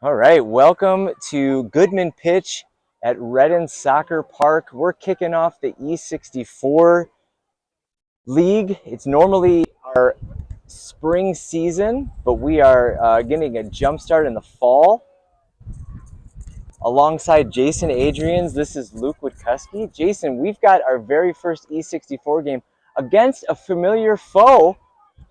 All right, welcome to Goodman Pitch at Redden Soccer Park. We're kicking off the E64 League. It's normally our spring season, but we are getting a jump start in the fall. Alongside Jason Adrians, this is Luke Witkowski. Jason, we've got our very first E64 game against a familiar foe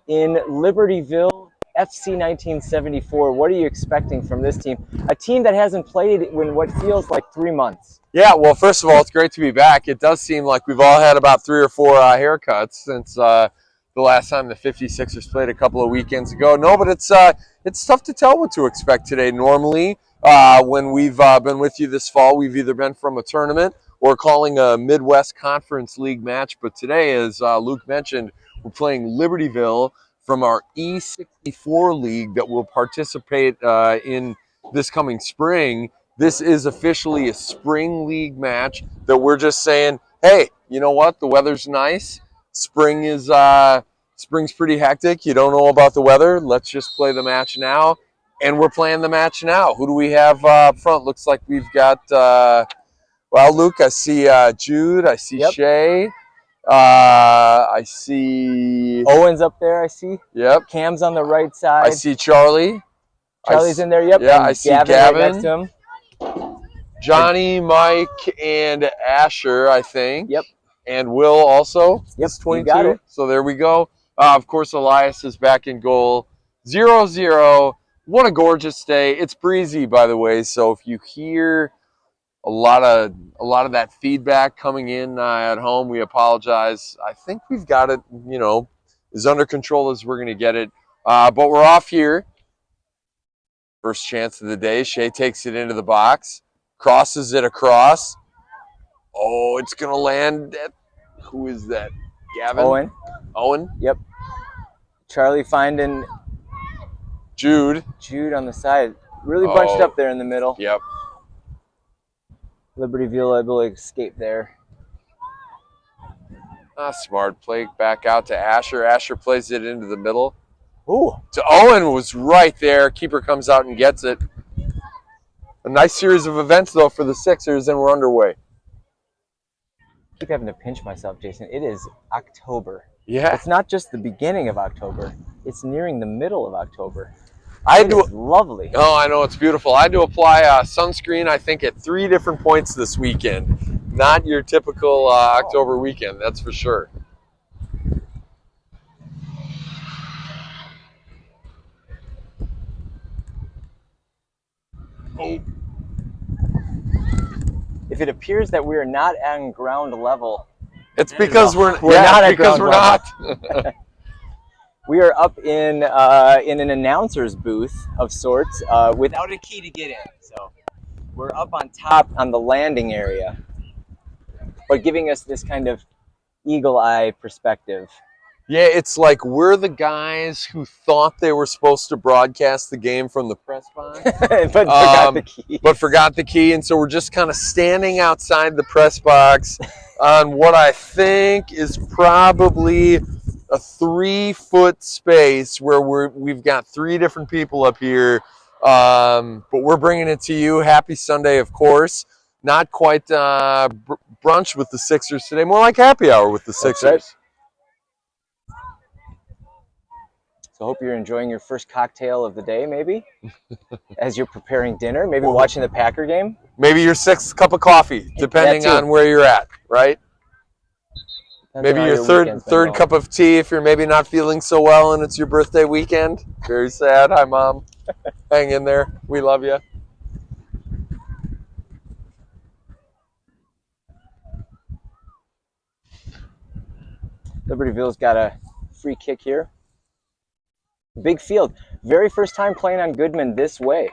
in Libertyville FC 1974. What are you expecting from this team? A team that hasn't played in what feels like 3 months. Yeah, well, first of all, it's great to be back. It does seem like we've all had about 3 or 4 haircuts since the last time the 56ers played a couple of weekends ago. No, but it's tough to tell what to expect today. Normally, when we've been with you this fall, we've either been from a tournament or calling a Midwest Conference League match. But today, as Luke mentioned, we're playing Libertyville from our E64 League that will participate in this coming spring. This is officially a spring league match that we're just saying, hey, you know what? The weather's nice. Spring's pretty hectic. You don't know about the weather. Let's just play the match now. And we're playing the match now. Who do we have up front? Looks like we've got, well, Luke, I see Jude. I see Shay. I see Owen's up there, I see. Yep. Cam's on the right side. I see Charlie. Charlie's in there, yep. Yeah, and I see Gavin. Gavin. Right next to him. Johnny, Mike, and Asher, I think. Yep. And Will also. Yep, It's 22. you got it. So there we go. Of course, Elias is back in goal. 0-0. What a gorgeous day. It's breezy, by the way. So if you hear a lot of that feedback coming in at home, we apologize. I think we've got it, as under control as we're going to get it. But we're off here. First chance of the day. Shay takes it into the box, crosses it across. Oh, it's going to land at, who is that? Gavin? Owen? Yep. Charlie finding Jude on the side. Really bunched up there in the middle. Yep. Libertyville able to escape there. Smart play back out to Asher. Asher plays it into the middle. Ooh. To Owen, was right there. Keeper comes out and gets it. A nice series of events, though, for the Sixers, and we're underway. Keep having to pinch myself, Jason. It is October. Yeah. It's not just the beginning of October. It's nearing the middle of October. Lovely. Oh, I know, it's beautiful. I had to apply sunscreen, I think, at 3 different points this weekend. Not your typical October weekend, that's for sure. Oh. If it appears that we are not on ground level, it's because we're not at ground we're level. not. We are up in an announcer's booth of sorts without a key to get in. So we're up on top on the landing area, but giving us this kind of eagle eye perspective. Yeah, it's like we're the guys who thought they were supposed to broadcast the game from the press box. but forgot the key. But forgot the key, and so we're just kind of standing outside the press box on what I think is probably a 3-foot space where we've got 3 different people up here, but we're bringing it to you. Happy Sunday, of course. Not quite brunch with the Sixers today, more like happy hour with the Sixers. Right. So I hope you're enjoying your first cocktail of the day, maybe, as you're preparing dinner, maybe watching the Packer game. Maybe your 6th cup of coffee, depending on where you're at, right? Maybe your third cup of tea if you're maybe not feeling so well and it's your birthday weekend. Very sad. Hi, Mom. Hang in there. We love you. Libertyville's got a free kick here. Big field. Very first time playing on Goodman this way.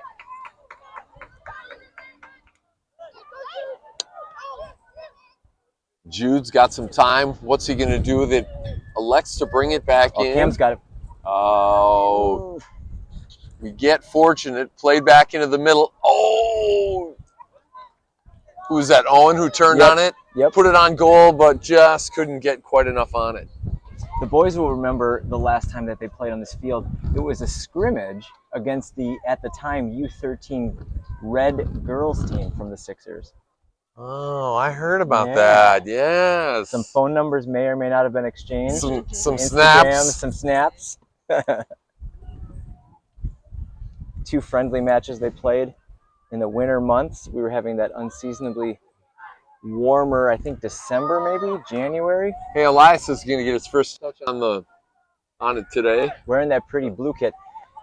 Jude's got some time. What's he going to do with it? Elects to bring it back in. Cam's got it. Oh. We get fortunate. Played back into the middle. Oh. Who was that? Owen who turned on it? Yep. Put it on goal, but just couldn't get quite enough on it. The boys will remember the last time that they played on this field. It was a scrimmage against the, at the time, U13 Red girls team from the Sixers. Oh, I heard about that. Yes. Some phone numbers may or may not have been exchanged. Some Instagram, snaps. some snaps. 2 friendly matches they played in the winter months. We were having that unseasonably warmer, I think December, maybe January. Hey, Elias is going to get his first touch on it today. Wearing that pretty blue kit.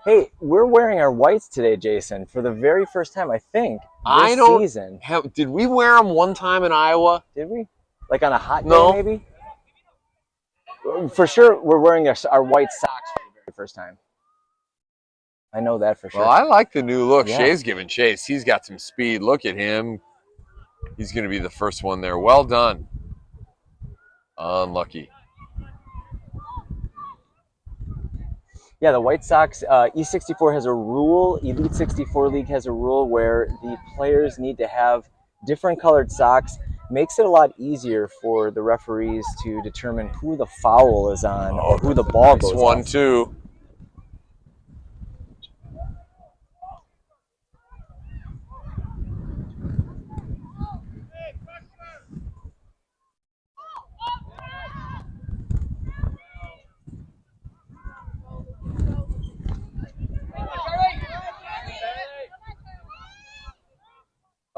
Hey, we're wearing our whites today, Jason, for the very first time, I think, this season. Did we wear them one time in Iowa? Did we? Like on a hot day, maybe? For sure, we're wearing our white socks for the very first time. I know that for sure. Well, I like the new look. Yeah. Shea's giving chase. He's got some speed. Look at him. He's going to be the first one there. Well done. Unlucky. Yeah, the White Sox, E64 has a rule, Elite 64 League has a rule where the players need to have different colored socks. Makes it a lot easier for the referees to determine who the foul is on or who the ball goes on. 1-2.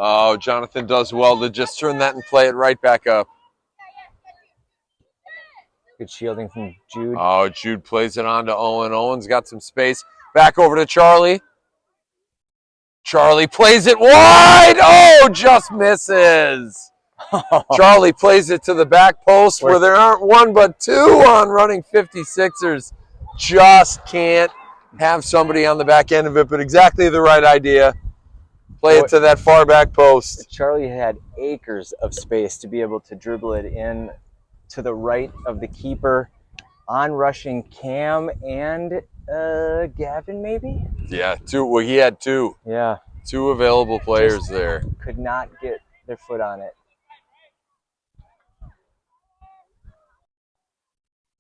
Oh, Jonathan does well to just turn that and play it right back up. Good shielding from Jude. Oh, Jude plays it on to Owen. Owen's got some space. Back over to Charlie. Charlie plays it wide. Oh, just misses. Charlie plays it to the back post where there aren't one but two on running 56ers. Just can't have somebody on the back end of it, but exactly the right idea. Play it to that far back post. Charlie had acres of space to be able to dribble it in to the right of the keeper, on rushing Cam and Gavin, maybe? Yeah, two. Well, he had two. Yeah. Two available players there. Could not get their foot on it.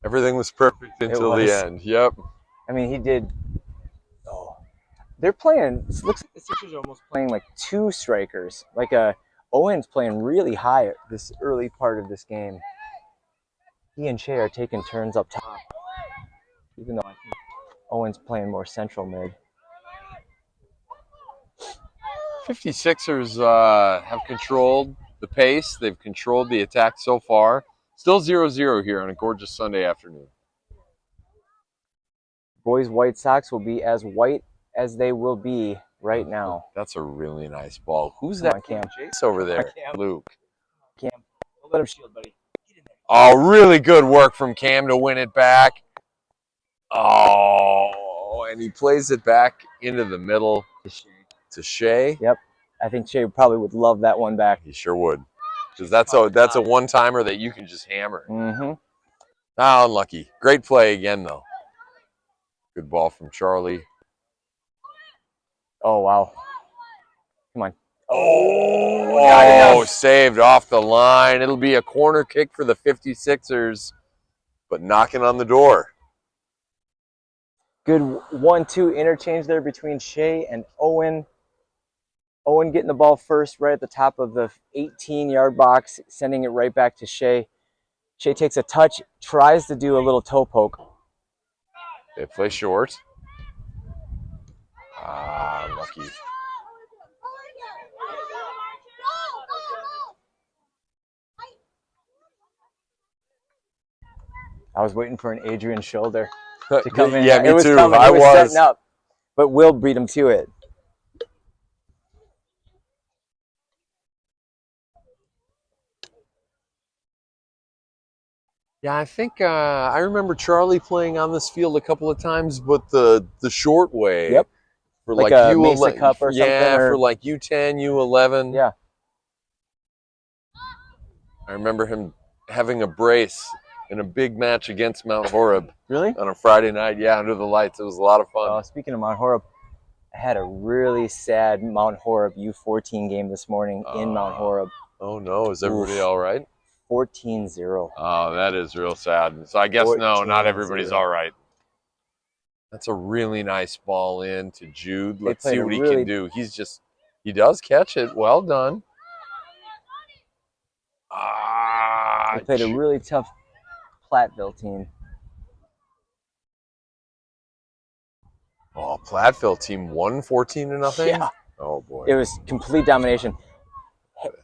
Everything was perfect until the end. Yep. I mean, he did. Oh, they're playing. It looks like the Sixers are almost playing like two strikers. Like Owen's playing really high this early part of this game. He and Shea are taking turns up top, even though I think Owen's playing more central mid. 56ers have controlled the pace. They've controlled the attack so far. Still 0-0 here on a gorgeous Sunday afternoon. Boys' White Sox will be as white as they will be right now. That's a really nice ball. Who's that? Cam. Chase over there? Luke. Cam, don't let him shield, buddy. Oh, really good work from Cam to win it back. Oh, and he plays it back into the middle to Shea. Yep. I think Shea probably would love that one back. He sure would. Because that's a one-timer that you can just hammer. Mm-hmm. Ah, unlucky. Great play again, though. Good ball from Charlie. Oh, wow. Come on. Oh, saved off the line. It'll be a corner kick for the 56ers, but knocking on the door. Good 1-2 interchange there between Shea and Owen. Owen getting the ball first right at the top of the 18-yard box, sending it right back to Shea. Shea takes a touch, tries to do a little toe poke. They play short. Ah, lucky. I was waiting for an Adrian shoulder to come in. Yeah, me too. Coming. It was setting up, but Will beat him to it. Yeah, I think I remember Charlie playing on this field a couple of times, but the short way. Yep. For like a Mesa Cup or something. Yeah, for like U10, U11. Yeah. I remember him having a brace in a big match against Mount Horeb. Really? On a Friday night, yeah, under the lights. It was a lot of fun. Speaking of Mount Horeb, I had a really sad Mount Horeb U14 game this morning in Mount Horeb. Oh, no. Is everybody all right? 14-0. Oh, that is real sad. So I guess no, not everybody's 14-0. all right. That's a really nice ball in to Jude. Let's see what he can do. He does catch it. Well done. They played a really tough Platteville team. Oh, Platteville team won 14-0? Yeah. Oh, boy. It was complete domination.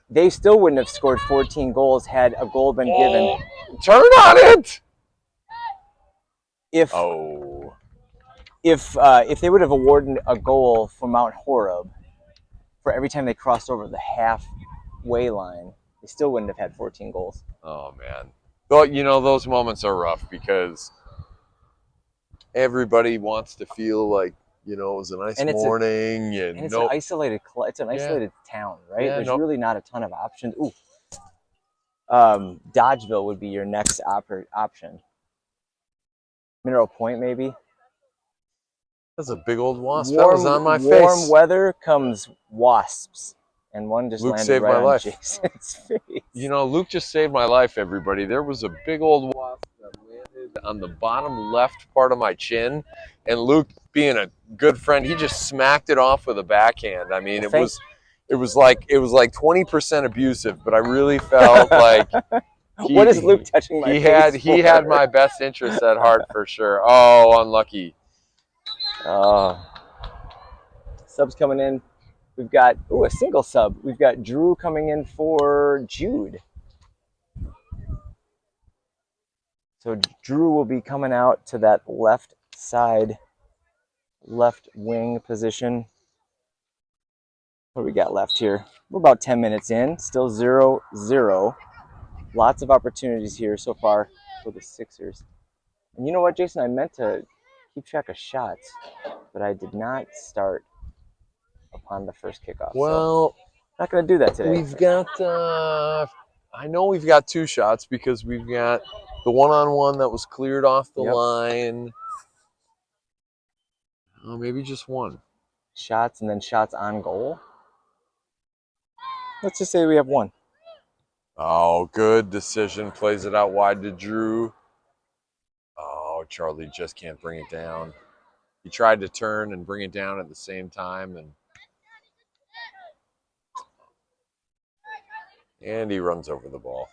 They still wouldn't have scored 14 goals had a goal been given. Turn on it! If they would have awarded a goal for Mount Horeb for every time they crossed over the halfway line, they still wouldn't have had 14 goals. Oh, man. Well, you know, those moments are rough because everybody wants to feel like, you know, it was a nice morning. And it's an isolated town, right? Yeah, There's really not a ton of options. Ooh. Dodgeville would be your next option. Mineral Point, maybe. That's a big old wasp. That was on my face. Warm weather comes wasps. And one just Luke landed saved right my on life. Jason's face. You know, Luke just saved my life, everybody. There was a big old wasp that landed on the bottom left part of my chin. And Luke, being a good friend, he just smacked it off with a backhand. I mean, it was like 20% abusive, but I really felt like what is Luke touching my face he had my best interest at heart for sure. Oh, unlucky. Subs coming in. We've got a single sub. We've got Drew coming in for Jude. So Drew will be coming out to that left side, left wing position. What do we got left here? We're about 10 minutes in. Still 0-0. Lots of opportunities here so far for the Sixers. And you know what, Jason? I meant to keep track of shots, but I did not start upon the first kickoff. Well, so not going to do that today. We've got, I know we've got 2 shots because we've got the one-on-one that was cleared off the line. Oh, maybe just 1. Shots and then shots on goal. Let's just say we have 1. Oh, good decision. Plays it out wide to Drew. Oh, Charlie just can't bring it down. He tried to turn and bring it down at the same time, and he runs over the ball.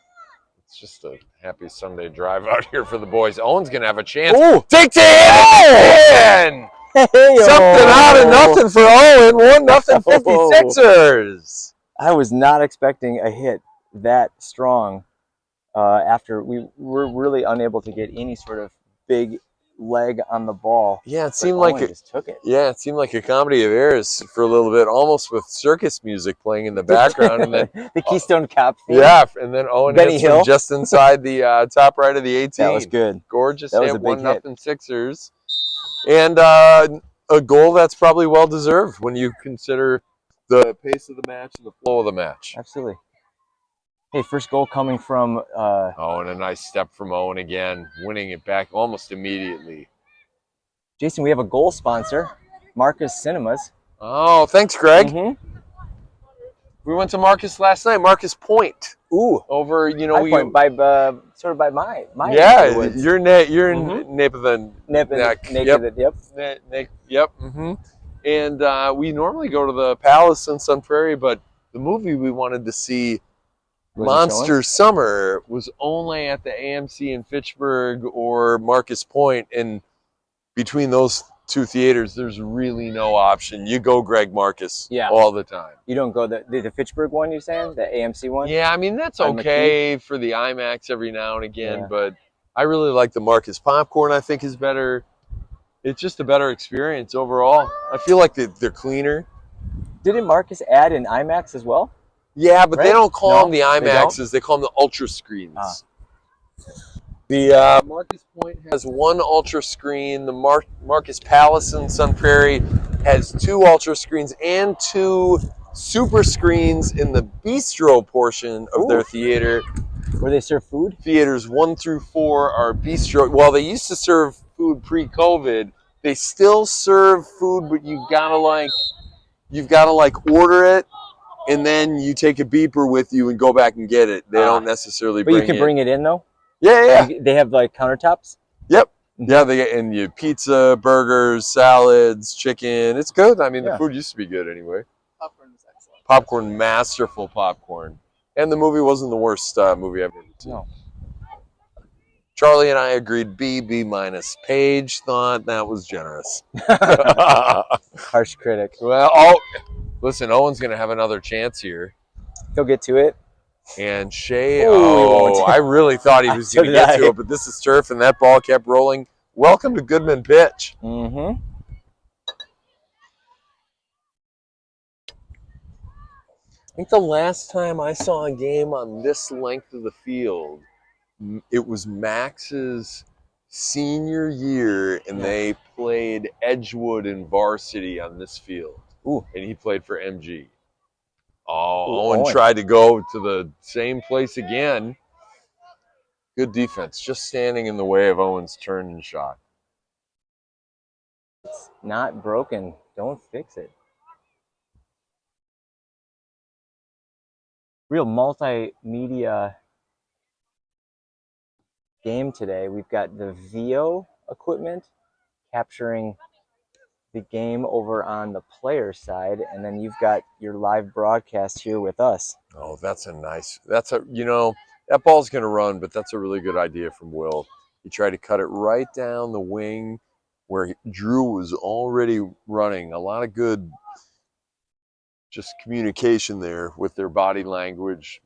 It's just a happy Sunday drive out here for the boys. Owen's going to have a chance. Ooh. Takes it in! Something out of nothing for Owen. 1-0 56ers. I was not expecting a hit that strong after we were really unable to get any sort of big leg on the ball. Yeah, it seemed like just took it. Yeah, it seemed like a comedy of errors for a little bit, almost with circus music playing in the background, and then the Keystone Cop theme. Yeah, and then Owen hits him just inside the top right of the 18. That was good. Gorgeous hit. Hit. 1-0 Sixers, and a goal that's probably well deserved when you consider the pace of the match and the flow of the match. Absolutely. Hey, first goal coming from... oh, and a nice step from Owen again, winning it back almost immediately. Jason, we have a goal sponsor, Marcus Cinemas. Oh, thanks, Greg. Mm-hmm. We went to Marcus last night, Marcus Point. Ooh. Over, you know... Point by, sort of by my yeah, you're nape of the neck. Yep. Mm-hmm. And we normally go to the Palace in Sun Prairie, but the movie we wanted to see... Monster Summer was only at the AMC in Fitchburg or Marcus Point, and between those 2 theaters, there's really no option. You go Greg Marcus all the time. You don't go the Fitchburg one, you're saying? The AMC one? Yeah, I mean, that's okay for the IMAX every now and again, but I really like the Marcus Popcorn, I think is better. It's just a better experience overall. I feel like they're cleaner. Didn't Marcus add an IMAX as well? Yeah, but they don't call them the IMAXs. They call them the Ultra Screens. The Marcus Point has 1 Ultra Screen. The Marcus Palace in Sun Prairie has 2 Ultra Screens and 2 Super Screens in the bistro portion of their theater. Where they serve food? Theaters 1 through 4 are bistro. Well, they used to serve food pre-COVID. They still serve food, but you've got to like order it. and then you take a beeper with you and go back and get it. They don't necessarily But you can bring it in, though? Yeah. They have, like, countertops? Yep. Yeah, they get in you pizza, burgers, salads, chicken. It's good. I mean, the food used to be good anyway. Popcorn was excellent. Popcorn, masterful popcorn. And the movie wasn't the worst movie I've ever seen. No. Charlie and I agreed B minus. Paige thought that was generous. Harsh critic. Well, listen, Owen's going to have another chance here. He'll get to it. And Shea, Ooh, I really thought he was going to get to it, but this is turf, and that ball kept rolling. Welcome to Goodman pitch. Mm-hmm. I think the last time I saw a game on this length of the field, it was Max's senior year, and they played Edgewood in varsity on this field. Ooh. And he played for MG. Owen tried to go to the same place again. Good defense, just standing in the way of Owen's turn and shot. It's not broken. Don't fix it. Real multimedia game today. We've got the VO equipment capturing the game over on the player side, and then you've got your live broadcast here with us. Oh, that ball's going to run, but that's a really good idea from Will. He tried to cut it right down the wing where Drew was already running. A lot of good just communication there with their body language.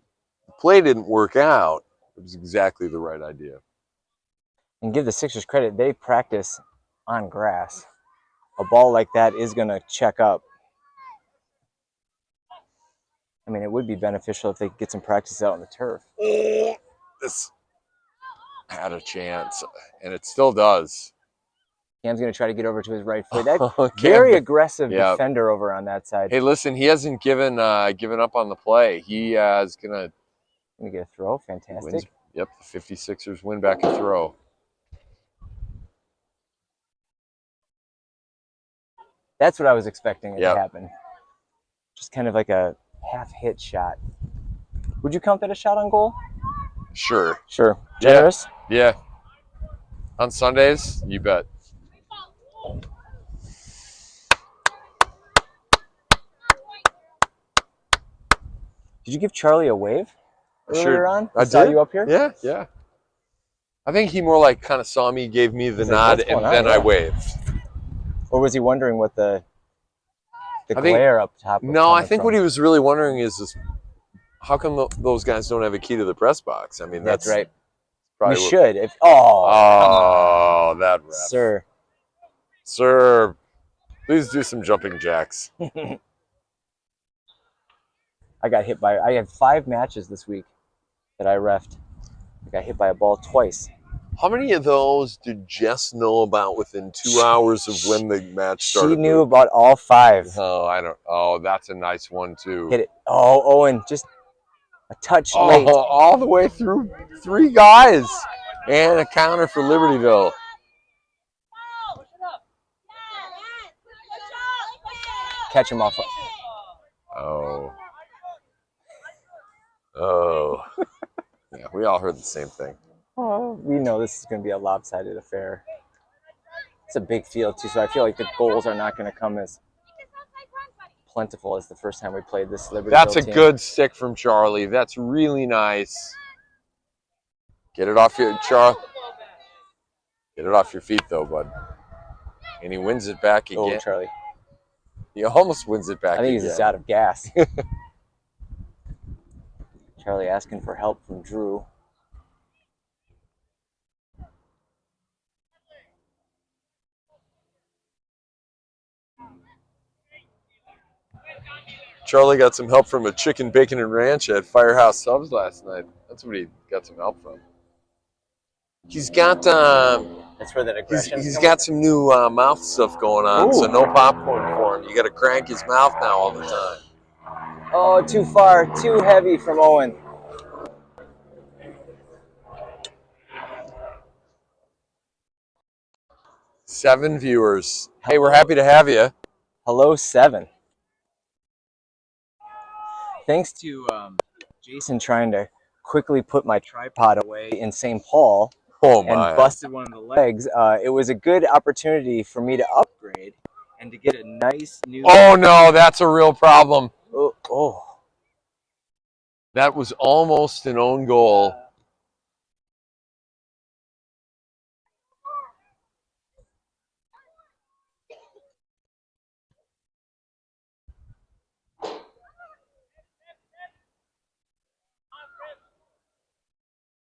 The play didn't work out. It was exactly the right idea. And give the Sixers credit, they practice on grass. A ball like that is going to check up. I mean, it would be beneficial if they could get some practice out on the turf. This had a chance, and it still does. Cam's going to try to get over to his right foot. That very aggressive defender over on that side. Hey, listen, he hasn't given up on the play. He is going to get a throw. Fantastic. Yep, the 56ers win back a throw. That's what I was expecting it to happen. Just kind of like a half-hit shot. Would you count that a shot on goal? Sure. Sure. Generous? Yeah. On Sundays, you bet. Did you give Charlie a wave earlier on? I saw did. You up here? Yeah. I think he more like kind of saw me, gave me the nod, and then I waved. Or was he wondering what the glare up top was? No, I think what he was really wondering is how come those guys don't have a key to the press box? I mean, that's right. Probably we should. That ref. Sir, please do some jumping jacks. I had 5 matches this week that I reffed. I got hit by a ball twice. How many of those did Jess know about within 2 hours of when the match started? She knew about all 5. Oh, that's a nice one, too. Hit it. Oh, Owen, just a touch late. All the way through 3 guys. And a counter for Libertyville. Catch him off. Oh. Yeah, we all heard the same thing. Oh, we know this is going to be a lopsided affair. It's a big field, too, so I feel like the goals are not going to come as plentiful as the first time we played this Libertyville That's a team. good stick from Charlie. That's really nice. Get it off your Get it off your feet, though, bud. And he wins it back again. Oh, Charlie. He almost wins it back again. I think he's just out of gas. Charlie asking for help from Drew. Charlie got some help from a chicken, bacon, and ranch at Firehouse Subs last night. That's what he got some help from. He's got that's where that aggression. He's got some new mouth stuff going on, so no popcorn for him. You got to crank his mouth now all the time. Oh, too far, too heavy from Owen. Seven viewers. Hey, we're happy to have you. Hello, 7. thanks to Jason trying to quickly put my tripod away in St. Paul and busted one of the legs, it was a good opportunity for me to upgrade and to get a nice new... Oh, no, that's a real problem. Oh. That was almost an own goal.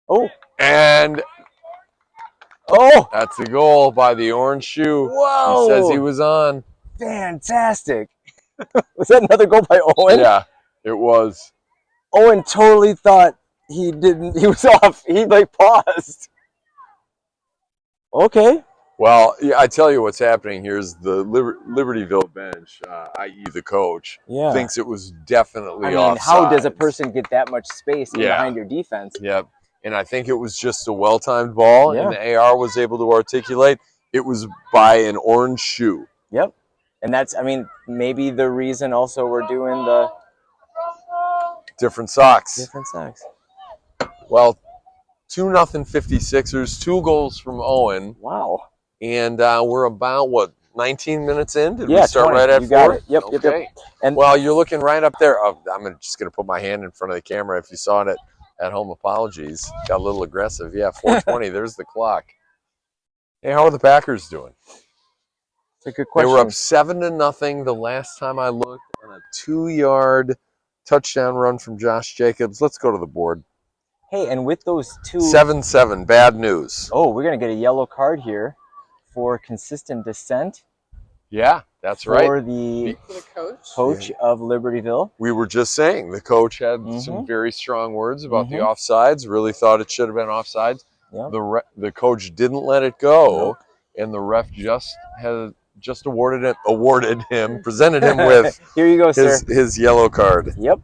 Oh. And that's a goal by the orange shoe. Whoa. He says he was on. Fantastic. Was that another goal by Owen? Yeah, it was. Owen totally thought he was off. He like paused. Okay. Well, yeah, I tell you what's happening here is the Libertyville bench, i.e. the coach, thinks it was definitely offside. How does a person get that much space behind your defense? Yep. And I think it was just a well-timed ball, and the AR was able to articulate it was by an orange shoe. Yep. And that's, maybe the reason also we're doing the... Different socks. Different socks. Well, 2-0 56ers, 2 goals from Owen. Wow. And we're about, 19 minutes in? Did we start 20. right at 4? Got it. Yep, okay. Yep. And well, you're looking right up there. Oh, I'm just going to put my hand in front of the camera. If you saw it at home, apologies. Got a little aggressive. Yeah, 4:20. There's the clock. Hey, how are the Packers doing? It's a good question. They were up 7-0 the last time I looked on a 2-yard touchdown run from Josh Jacobs. Let's go to the board. Hey, and with those 2... 7-7. Bad news. Oh, we're going to get a yellow card here for consistent dissent. Yeah, that's right. For the coach of Libertyville. We were just saying the coach had some very strong words about the offsides. Really thought it should have been offsides. Yep. The coach didn't let it go, and the ref just presented him with here you go, sir. His yellow card. Yep.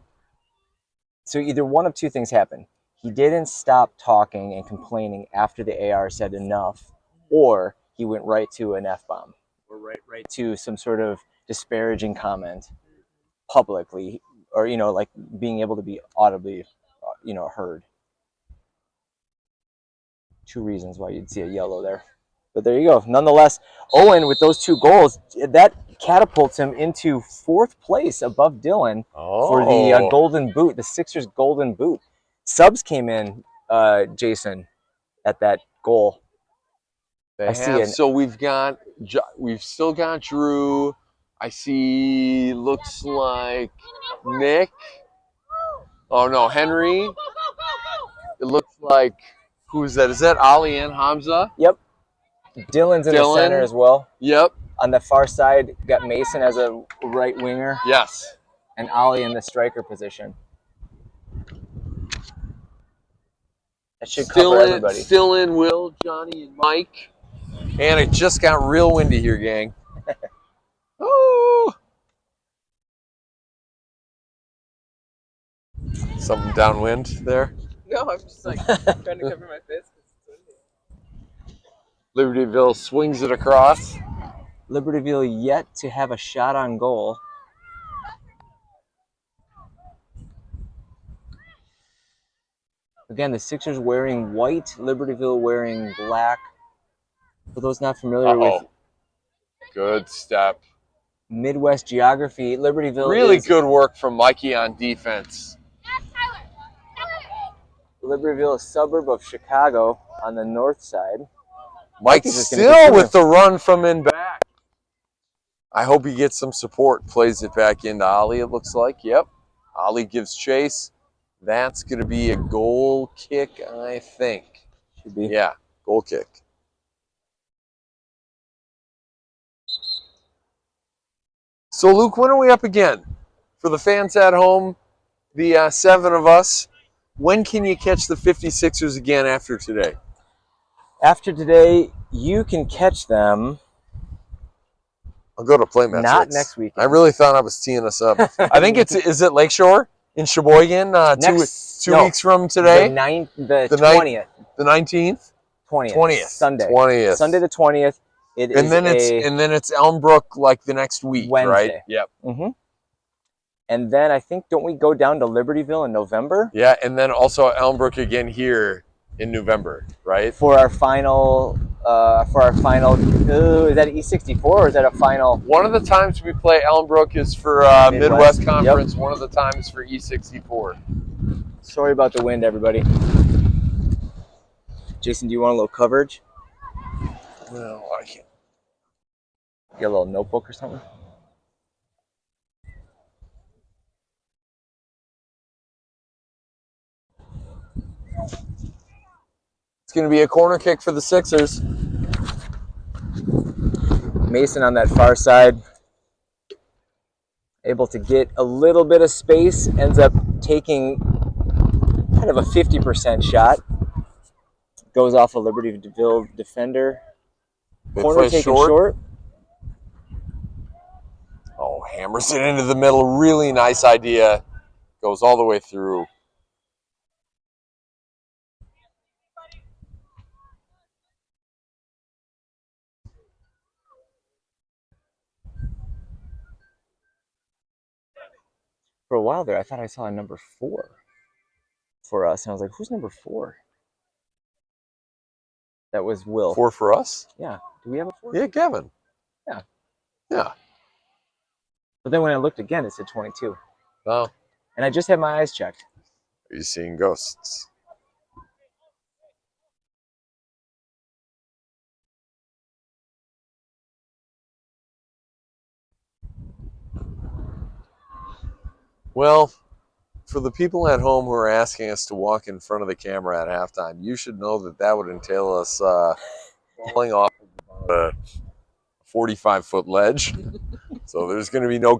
So either one of two things happened. He didn't stop talking and complaining after the AR said enough, or he went right to an F-bomb, or right to some sort of disparaging comment publicly, or, like being able to be audibly, heard. 2 reasons why you'd see a yellow there. But there you go. Nonetheless, Owen, with those 2 goals, that catapults him into 4th place above Dylan for the Golden Boot, the Sixers Golden Boot. Subs came in, Jason, at that goal. So we've still got Drew. I see. Looks like Nick. Oh no, Henry. It looks like who's that? Is that Ali and Hamza? Yep. Dylan's in the center as well. Yep. On the far side, got Mason as a right winger. Yes. And Ali in the striker position. That should cover everybody. Still in Will, Johnny, and Mike. And it just got real windy here, gang. Oh! Something downwind there? No, I'm just trying to cover my face. Libertyville swings it across. Libertyville yet to have a shot on goal. Again, the Sixers wearing white, Libertyville wearing black. For those not familiar with good step. Midwest geography, Libertyville really good work from Mikey on defense. Libertyville, a suburb of Chicago on the north side. Mike's still with the run from in back. I hope he gets some support. Plays it back into Ali, it looks like. Yep. Ali gives chase. That's going to be a goal kick, I think. Should be. Yeah, goal kick. So, Luke, when are we up again? For the fans at home, the 7 of us, when can you catch the 56ers again after today? After today, you can catch them. I'll go to play metrics. Not next week. I really thought I was teeing us up. I think is it Lakeshore in Sheboygan? 2 weeks from today? The 20th. The 19th? 20th. Sunday. 20th. Sunday the 20th. And then it's Elmbrook like the next week, Wednesday. right? Yep. Mm-hmm. And then I think, don't we go down to Libertyville in November? Yeah, and then also Elmbrook again here in November, right? For our final, is that E64 or is that a final? One of the times we play Elmbrook is for Midwest Conference. Yep. One of the times for E64. Sorry about the wind, everybody. Jason, do you want a little coverage? No, I can't. Get a little notebook or something? It's going to be a corner kick for the Sixers. Mason on that far side, able to get a little bit of space, ends up taking kind of a 50% shot. Goes off a Libertyville defender. Corner taken short. Oh, hammers it into the middle. Really nice idea. Goes all the way through. For a while there, I thought I saw a number 4 for us. And I was like, who's number 4? That was Will. 4 for us? Yeah. Do we have a 4? Yeah, Kevin. Yeah. Yeah. But then when I looked again, it said 22. Oh. And I just had my eyes checked. Are you seeing ghosts? Well, for the people at home who are asking us to walk in front of the camera at halftime, you should know that that would entail us falling off a 45-foot ledge. So there's going to be no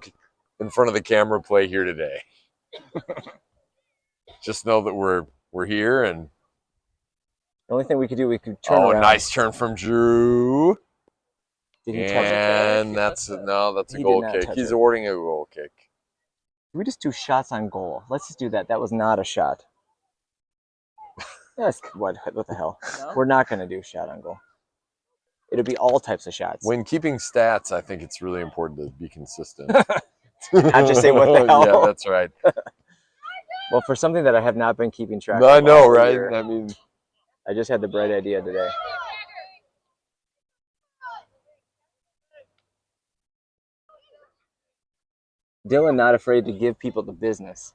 in front of the camera play here today. Just know that we're here, and the only thing we could do, we could turn around. Oh, nice turn from Drew. Did he touch it? And that's a goal kick. He's awarding a goal kick. We just do shots on goal. Let's just do that. That was not a shot. That's what the hell? No? We're not going to do shot on goal. It'll be all types of shots. When keeping stats, I think it's really important to be consistent. Not just say what the hell. Yeah, that's right. Well, for something that I have not been keeping track of. I know, right? Year, I mean, I just had the bright idea today. Dylan not afraid to give people the business.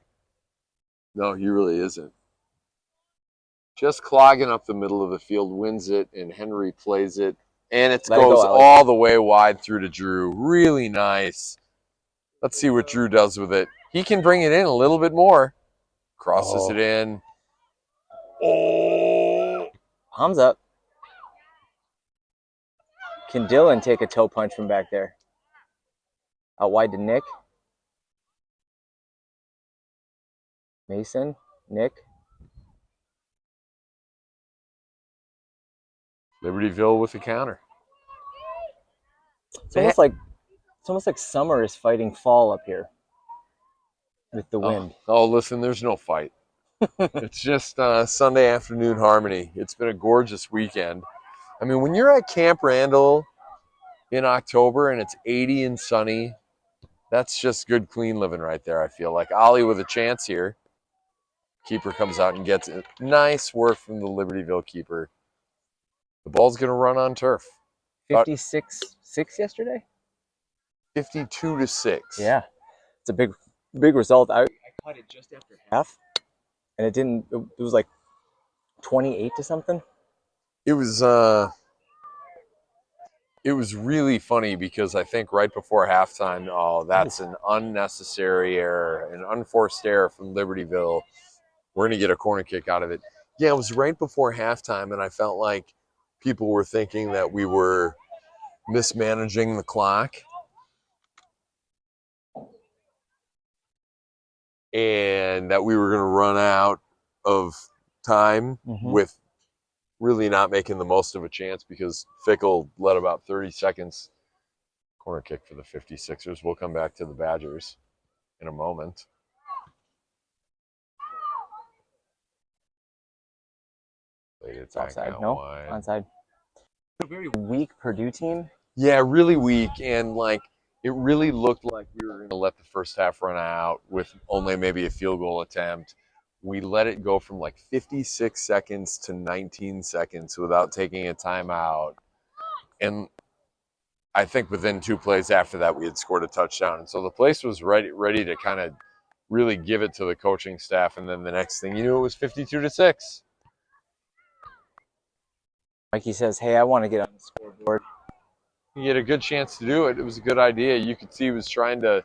No, he really isn't. Just clogging up the middle of the field, wins it, and Henry plays it. And it goes all the way wide through to Drew. Really nice. Let's see what Drew does with it. He can bring it in a little bit more. Crosses it in. Oh! Palms up. Can Dylan take a toe punch from back there? Out wide to Nick. Mason, Nick. Libertyville with the counter. It's almost like summer is fighting fall up here with the wind. Oh, listen, there's no fight. It's just Sunday afternoon harmony. It's been a gorgeous weekend. I mean, when you're at Camp Randall in October and it's 80 and sunny, that's just good, clean living right there, I feel like. Ollie with a chance here. Keeper comes out and gets it. Nice work from the Libertyville keeper. The ball's going to run on turf. 56-6 yesterday? 52-6. Yeah. It's a big result. I caught it just after half, and it was like 28 to something. It was really funny because I think right before halftime, that's an unnecessary error, an unforced error from Libertyville. We're going to get a corner kick out of it. Yeah, it was right before halftime, and I felt like people were thinking that we were mismanaging the clock. And that we were going to run out of time with really not making the most of a chance because Fickle let about 30 seconds. Corner kick for the 56ers. We'll come back to the Badgers in a moment. It's offside. No, onside. A very weak Purdue team. Yeah, really weak. And, like, it really looked like we were going to let the first half run out with only maybe a field goal attempt. We let it go from like 56 seconds to 19 seconds without taking a timeout. And I think within 2 plays after that, we had scored a touchdown. And so the place was ready to kind of really give it to the coaching staff. And then the next thing you knew, it was 52-6. Mikey says, hey, I want to get on the scoreboard. He had a good chance to do it. It was a good idea. You could see he was trying to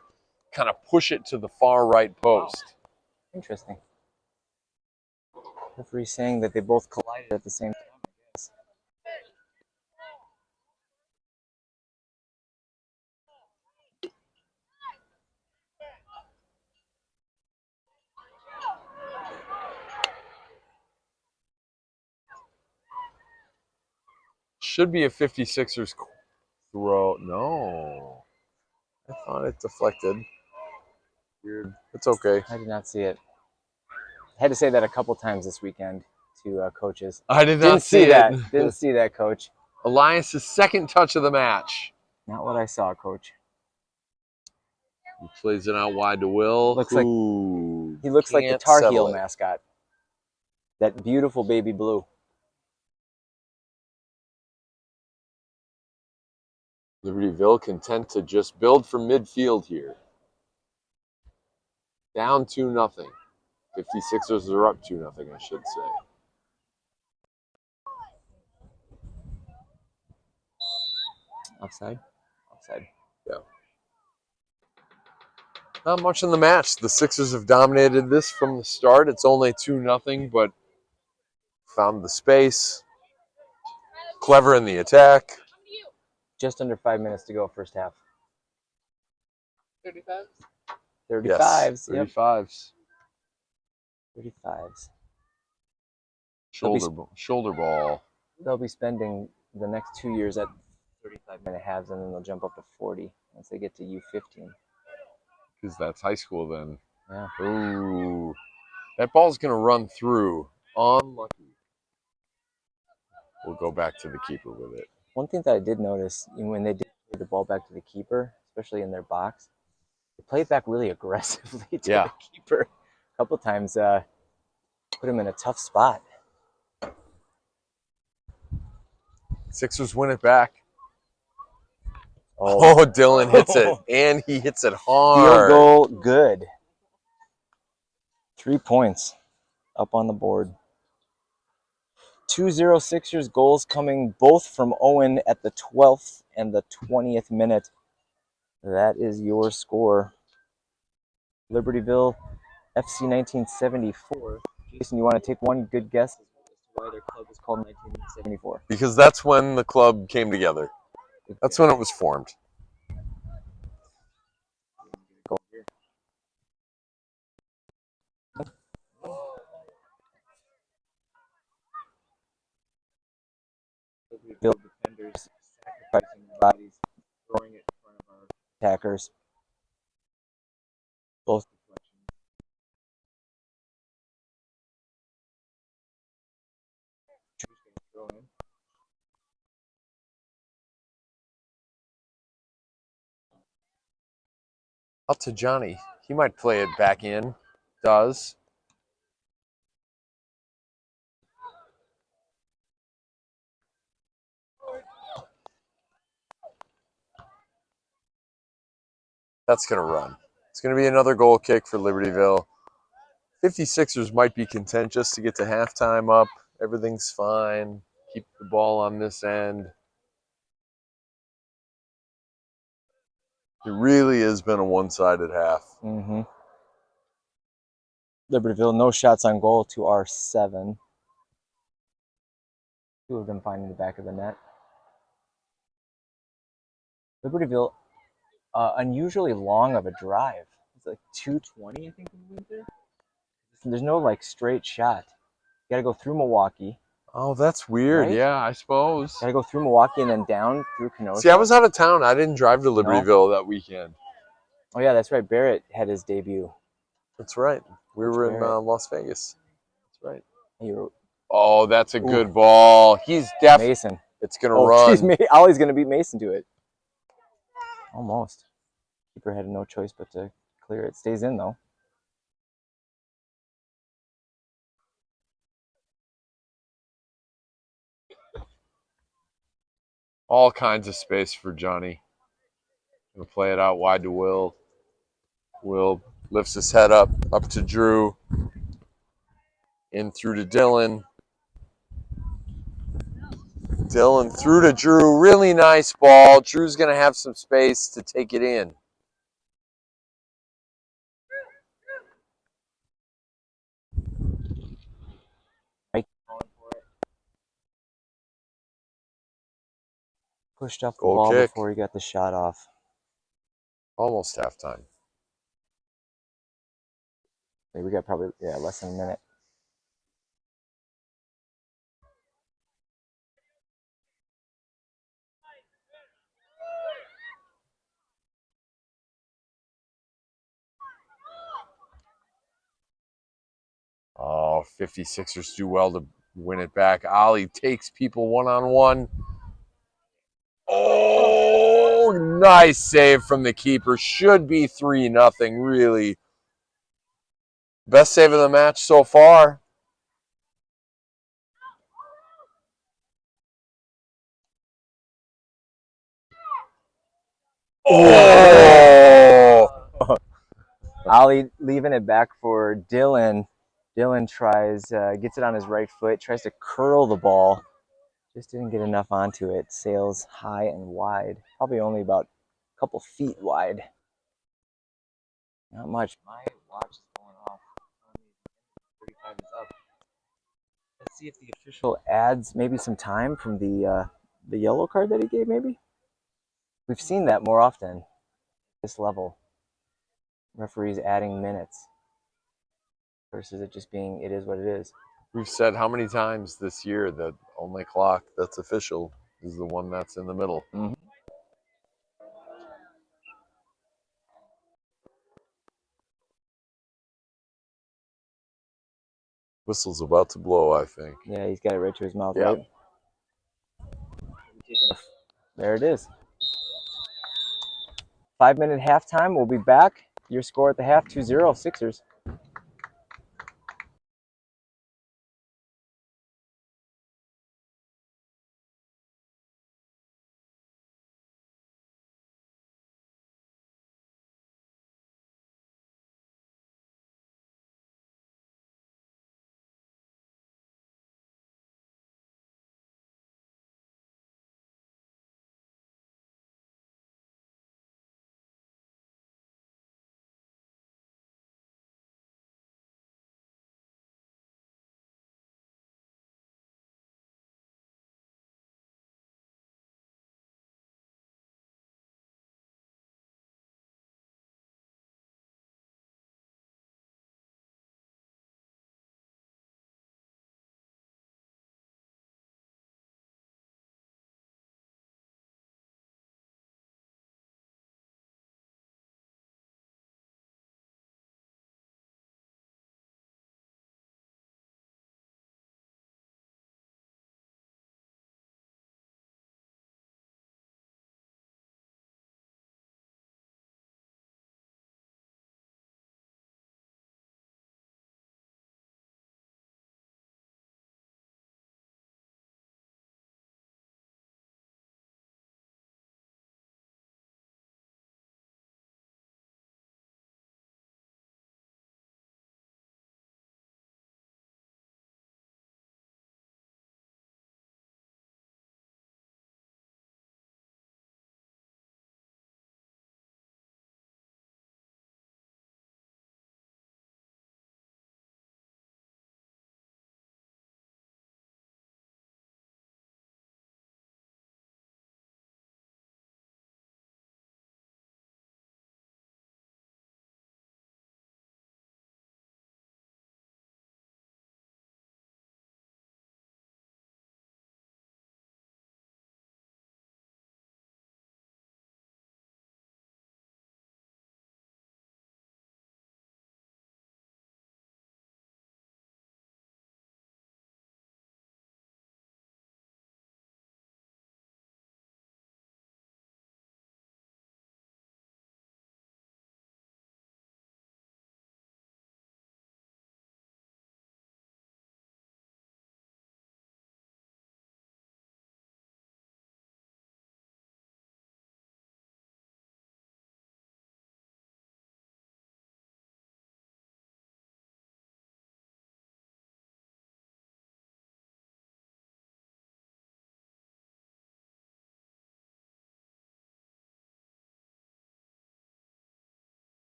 kind of push it to the far right post. Interesting. Referee saying that they both collided at the same time, I guess. Should be a 56ers throw. No. I thought it deflected. Weird. It's okay. I did not see it. I had to say that a couple times this weekend to coaches. I Didn't see that. Didn't see that, Coach. Elias' second touch of the match. Not what I saw, Coach. He plays it out wide to Will. Looks like he looks like the Tar Heel mascot. That beautiful baby blue. Libertyville content to just build from midfield here. Down 2-0. 56ers are up 2-0, I should say. Offside? Offside. Yeah. Not much in the match. The Sixers have dominated this from the start. It's only 2-0, but found the space. Clever in the attack. Just under 5 minutes to go, first half. 35? 35s. Yes, Yep. 35s. 35s. Shoulder ball. They'll be spending the next 2 years at 35-minute halves, and then they'll jump up to 40 once they get to U15. Because that's high school then. Yeah. Ooh. That ball's going to run through. Unlucky. We'll go back to the keeper with it. One thing that I did notice, when they did play the ball back to the keeper, especially in their box, they played back really aggressively to the keeper. A couple times put him in a tough spot. Sixers win it back. Oh, Dylan hits it, and he hits it hard. Field goal, good. 3 points up on the board. 2-0 Sixers goals coming both from Owen at the 12th and the 20th minute. That is your score. Libertyville FC 1974. Jason, you want to take one good guess as to why their club is called 1974? Because that's when the club came together. That's when it was formed. Build defenders, sacrificing their bodies, throwing it in front of our attackers. Both deflections. Throw in. Up to Johnny. He might play it back in. Does. That's going to run. It's going to be another goal kick for Libertyville. 56ers might be content just to get to halftime up. Everything's fine. Keep the ball on this end. It really has been a one-sided half. Mm-hmm. Libertyville, no shots on goal to our 7. 2 of them finding the back of the net. Libertyville, unusually long of a drive. It's like 2:20, I think we went there. There's no like straight shot. You gotta go through Milwaukee. Oh, that's weird. Right? Yeah, I suppose. Gotta go through Milwaukee and then down through Kenosha. See, I was out of town. I didn't drive to Libertyville that weekend. Oh yeah, that's right. Barrett had his debut. That's right. We were in Las Vegas. That's right. Oh, that's a good ball. He's definitely. Mason. It's going to run. Ollie's going to beat Mason to it. Almost. Keeper had no choice but to clear it. Stays in though. All kinds of space for Johnny. Gonna play it out wide to Will. Will lifts his head up to Drew. In through to Dylan. Dylan through to Drew. Really nice ball. Drew's gonna have some space to take it in. Pushed up the Goal ball kick. before he got the shot off. Almost halftime. We got probably less than a minute. Oh, 56ers do well to win it back. Ollie takes people one-on-one. Oh, nice save from the keeper. Should be 3-0, really. Best save of the match so far. Oh! Ollie leaving it back for Dylan. Dylan tries, gets it on his right foot, tries to curl the ball. Just didn't get enough onto it. Sails high and wide. Probably only about a couple feet wide. Not much. My watch is going off. 45 is up. Let's see if the official adds maybe some time from the yellow card that he gave, maybe? We've seen that more often at this level. Referees adding minutes versus it just being, it is what it is. We've said how many times this year that only clock that's official is the one that's in the middle. Mm-hmm. Whistle's about to blow, I think. Yeah, he's got it right to his mouth, Yeah. right? There it is. 5-minute halftime. We'll be back. Your score at the half, 2-0 Sixers.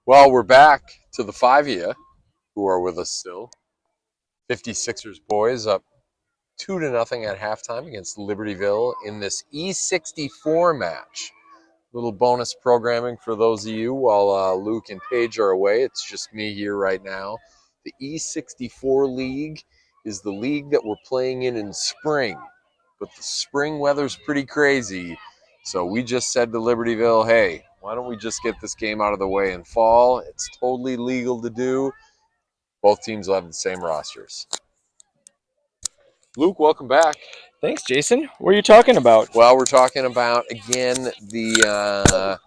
Well, we're back to the 5 of you who are with us still. 56ers boys up 2-0 at halftime against Libertyville in this E64 match. Little bonus programming for those of you while Luke and Paige are away. It's just me here right now. The E64 League is the league that we're playing in spring. But the spring weather's pretty crazy. So we just said to Libertyville, hey, why don't we just get this game out of the way in fall? It's totally legal to do. Both teams will have the same rosters. Luke, welcome back. Thanks, Jason. What are you talking about? Well, we're talking about, again, the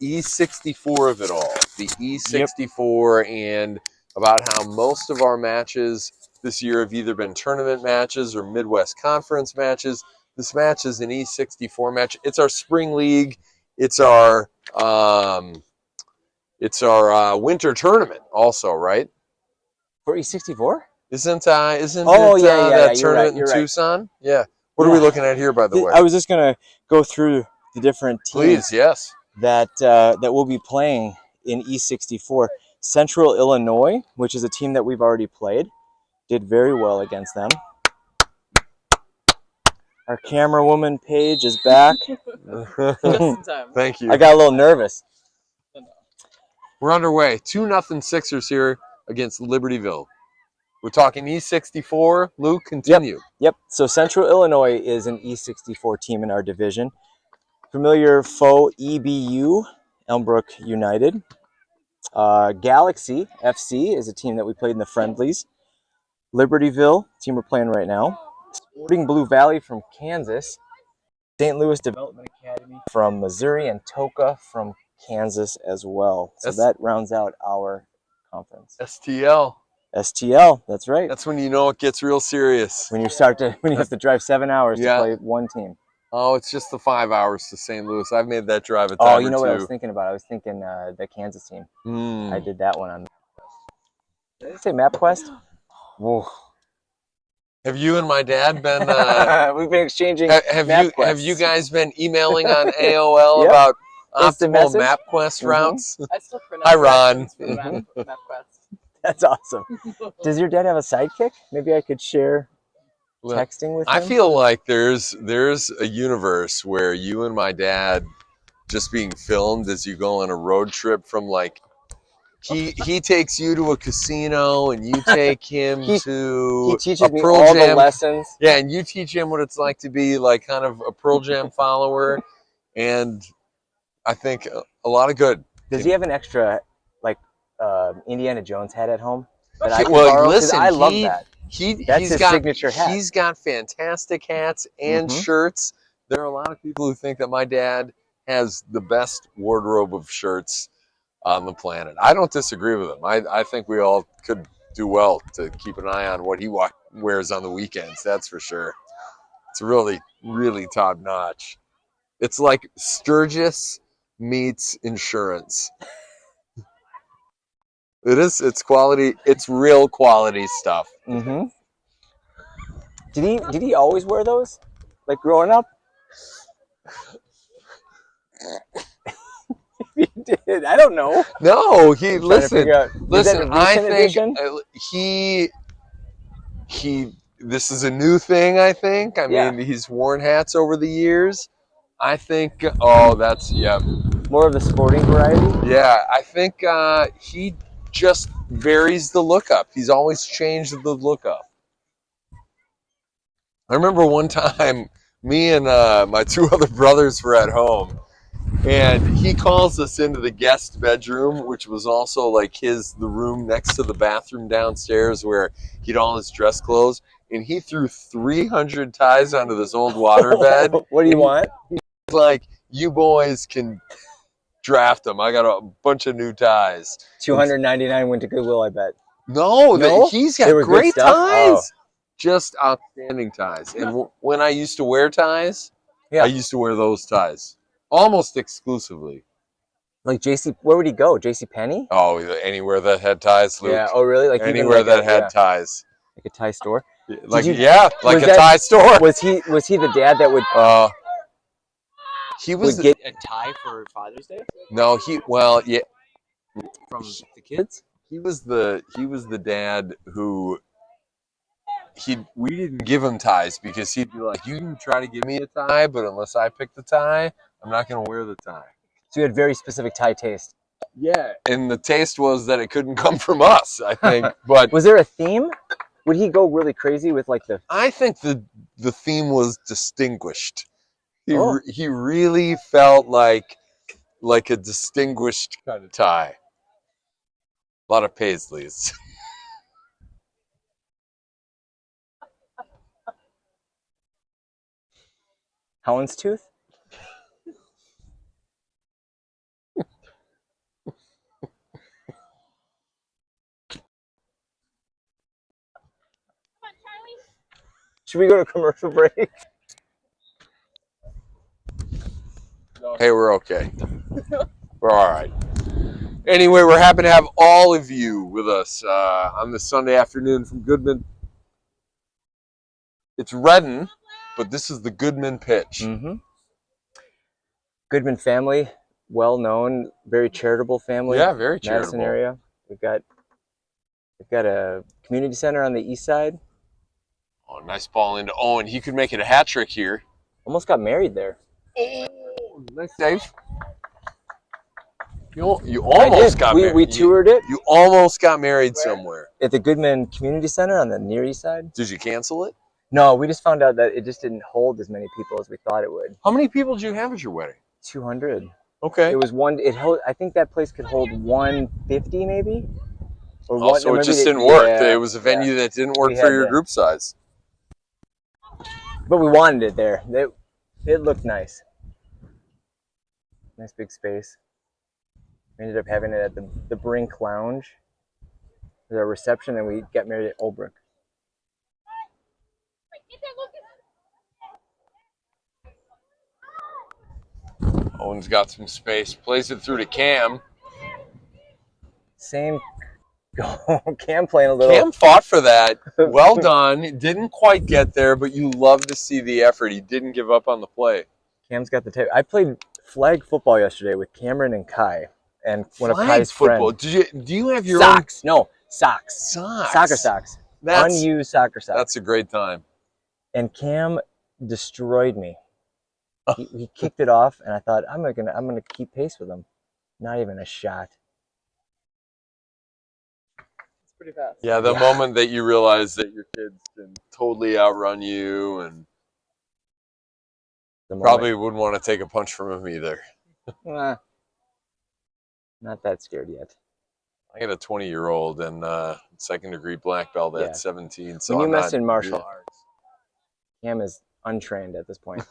E64 of it all. The E64 and about how most of our matches this year have either been tournament matches or Midwest Conference matches. This match is an E64 match. It's our spring league. It's our winter tournament also, right? For E64? Isn't that tournament in Tucson? Right. Yeah. What are we looking at here, by the way? I was just gonna go through the different teams. Please, yes. That will be playing in E64. Central Illinois, which is a team that we've already played, did very well against them. Our camera woman Paige is back. Just in time. Thank you. I got a little nervous. We're underway. 2-0 Sixers here against Libertyville. We're talking E64. Luke, continue. Yep. So Central Illinois is an E64 team in our division. Familiar foe, EBU, Elmbrook United. Galaxy FC is a team that we played in the friendlies. Libertyville, team we're playing right now. Sporting Blue Valley from Kansas. St. Louis Development Academy from Missouri, and Toka from Kansas as well. So that rounds out our conference. STL, that's right. That's when you know it gets real serious. When you have to drive 7 hours to play one team. Oh, it's just the 5 hours to St. Louis. I've made that drive a time or two. Oh, you know what I was thinking about? I was thinking the Kansas team. I did that one on MapQuest. Did I say MapQuest? Whoa. Have you and my dad been? We've been exchanging. Have you guys been emailing on AOL about optimal MapQuest routes? I still pronounce Hi, Ron. MapQuest. That's awesome. Does your dad have a sidekick? Maybe I could share texting with him. I feel like there's a universe where you and my dad just being filmed as you go on a road trip from like he takes you to a casino and you take him to he teaches me all the lessons. Yeah, and you teach him what it's like to be like kind of a Pearl Jam follower, and I think a lot of good. Does he have an extra like Indiana Jones hat at home? Listen, I love that. That's his signature hat. He's got fantastic hats and shirts. There are a lot of people who think that my dad has the best wardrobe of shirts on the planet. I don't disagree with him. I think we all could do well to keep an eye on what he wears on the weekends. That's for sure. It's really, really top notch. It's like Sturgis meets insurance. It is. It's quality. It's real quality stuff. Mm-hmm. Did he always wear those? Like growing up? He did. I don't know. No, listen. I think he. This is a new thing. I think. I mean, he's worn hats over the years. I think. Oh, that's more of the sporting variety. Yeah, I think he just varies the lookup. He's always changed the lookup. I remember one time, me and my two other brothers were at home, and he calls us into the guest bedroom, which was also like the room next to the bathroom downstairs where he'd all his dress clothes, and he threw 300 ties onto this old waterbed. What do you want? He's like, you boys can draft them. I got a bunch of new ties. 299 went to Goodwill, I bet. No? He's got great ties. Oh. Just outstanding ties. And when I used to wear ties, I used to wear those ties almost exclusively. Like where would he go? JC Penney? Oh, anywhere that had ties, Luke. Yeah. Oh, really? Like anywhere that had ties. Like a tie store? Like a tie store. Was he the dad that would? He was get a tie for Father's Day. No, from the kids? He was the dad who we didn't give him ties because he'd be like, you can try to give me a tie, but unless I pick the tie, I'm not going to wear the tie. So you had very specific tie taste. Yeah, and the taste was that it couldn't come from us, I think. But was there a theme? Would he go really crazy with like the? I think the theme was distinguished. He really felt like a distinguished kind of tie. A lot of paisleys. Houndstooth? Should we go to commercial break? Hey, we're okay. We're all right. Anyway, we're happy to have all of you with us on this Sunday afternoon from Goodman. It's Redden, but this is the Goodman pitch. Mm-hmm. Goodman family, well known, very charitable family. Yeah, very charitable. Madison area. We've got a community center on the east side. Oh, nice ball into Owen. He could make it a hat trick here. Almost got married there. Oh, nice save. You almost got married. We toured it. You almost got married somewhere. At the Goodman Community Center on the near east side. Did you cancel it? No, we just found out that it just didn't hold as many people as we thought it would. How many people did you have at your wedding? 200. Okay. It was one. It held. I think that place could hold 150 maybe. Or so it just didn't work. Yeah, it was a venue that didn't work for your group size. But we wanted it there. It looked nice. Nice big space. We ended up having it at the Brink Lounge. There's our reception, and we got married at Olbrook. Owen's got some space. Plays it through to Cam. Same. Cam playing a little. Cam fought for that. Well done. Didn't quite get there, but you love to see the effort. He didn't give up on the play. Cam's got the tape. I played flag football yesterday with Cameron and Kai, and one of Kai's football. friends. Do you have your socks? No, socks. Socks. Soccer socks. Unused soccer socks. That's a great time. And Cam destroyed me. He kicked it off, and I thought I'm gonna keep pace with him. Not even a shot. It's pretty fast. Yeah, the moment that you realize that your kids can totally outrun you, and probably wouldn't want to take a punch from him either. Not that scared yet. I got a 20-year-old and second-degree black belt at 17. So when you mess in martial arts, Cam is untrained at this point.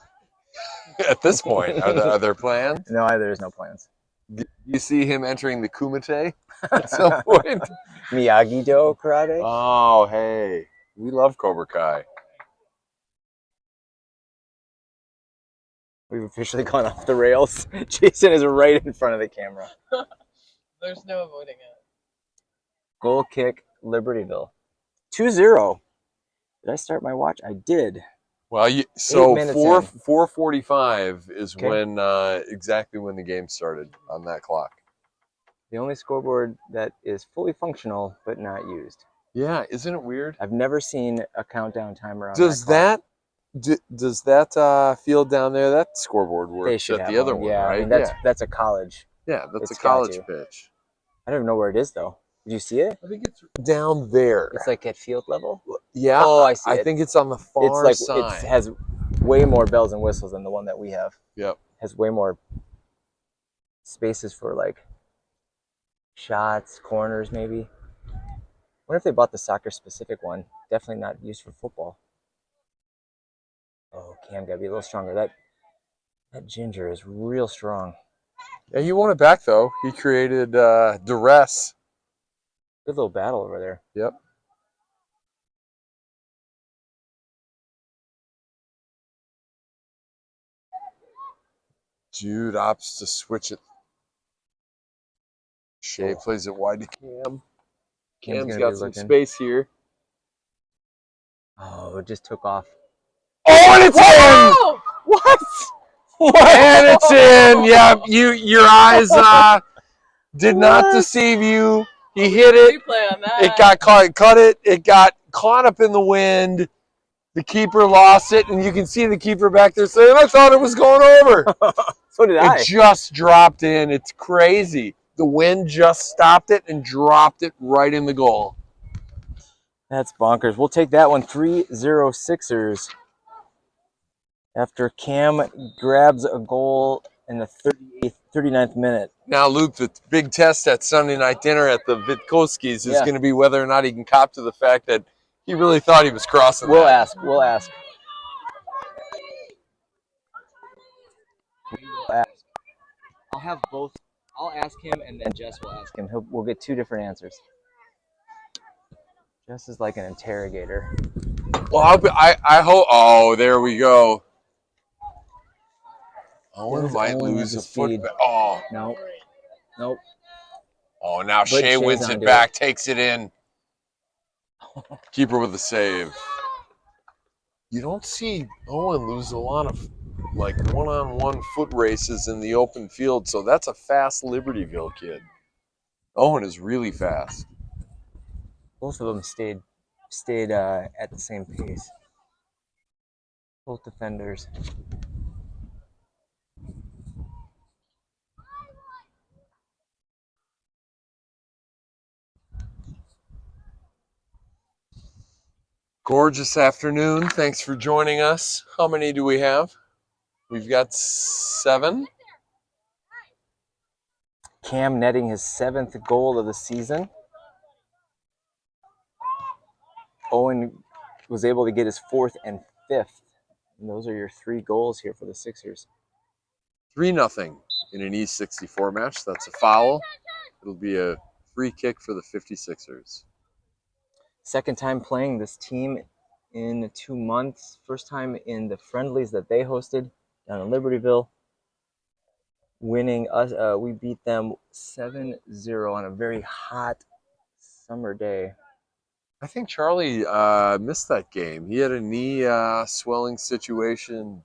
At this point, are there plans? No, there's no plans. Do you see him entering the Kumite at some point? Miyagi-Do karate? Oh, hey. We love Cobra Kai. We've officially gone off the rails. Jason is right in front of the camera. There's no avoiding it. Goal kick, Libertyville. 2-0. Did I start my watch? I did. Well, so 4:45 is when exactly when the game started on that clock. The only scoreboard that is fully functional but not used. Yeah, isn't it weird? I've never seen a countdown timer on Does that field down there, that scoreboard work? They should at have the other one. one, Yeah, right? I mean, that's a college. Yeah, that's It's a college got to. pitch. I don't even know where it is though. Did you see it? I think it's down there. It's like at field level. Yeah. Oh, I see. I think it's on the far side. It has way more bells and whistles than the one that we have. Yep. Has way more spaces for like shots, corners, maybe. I wonder if they bought the soccer specific one. Definitely not used for football. Oh, Cam gotta be a little stronger. That ginger is real strong. Yeah, he won it back though. He created duress. Good little battle over there. Yep. Jude opts to switch it. Shea plays it wide to Cam. Cam's got some space here. Oh, it just took off. Oh, and it's in! What? And it's in. Yeah, your eyes Did not deceive you. He hit it. Replay on that. It got caught. It got caught up in the wind. The keeper lost it, and you can see the keeper back there saying, "I thought it was going over." So did I. It just dropped in. It's crazy. The wind just stopped it and dropped it right in the goal. That's bonkers. We'll take that one. 3-0 Sixers. After Cam grabs a goal in the 39th minute. Now, Luke, the big test at Sunday night dinner at the Vitkoski's is going to be whether or not he can cop to the fact that he really thought he was crossing. We'll ask. We'll ask. I'll have both. I'll ask him, and then Jess will ask him. We'll get two different answers. Jess is like an interrogator. Well, I hope. Oh, there we go. Owen might lose a foot. Oh. Nope. Nope. Oh, now Shea wins it back, takes it in. Keeper with the save. You don't see Owen lose a lot of like one-on-one foot races in the open field, so that's a fast Libertyville kid. Owen is really fast. Both of them stayed at the same pace. Both defenders. Gorgeous afternoon. Thanks for joining us. How many do we have? We've got 7. Cam netting his 7th goal of the season. Owen was able to get his 4th and 5th. And those are your 3 goals here for the Sixers. 3-0 in an E64 match. That's a foul. It'll be a free kick for the 56ers. Second time playing this team in 2 months. First time in the friendlies that they hosted down in Libertyville. Winning us, we beat them 7-0 on a very hot summer day. I think Charlie missed that game. He had a knee swelling situation.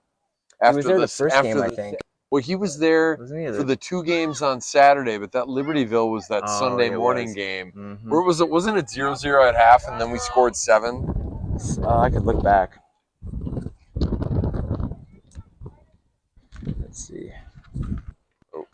He was there the first game, I think. Well, he was there for the 2 games on Saturday, but that Libertyville was that Sunday morning game. Mm-hmm. Where was it? Wasn't it 0-0 at half, and then we scored 7? I could look back. Let's see. Oh.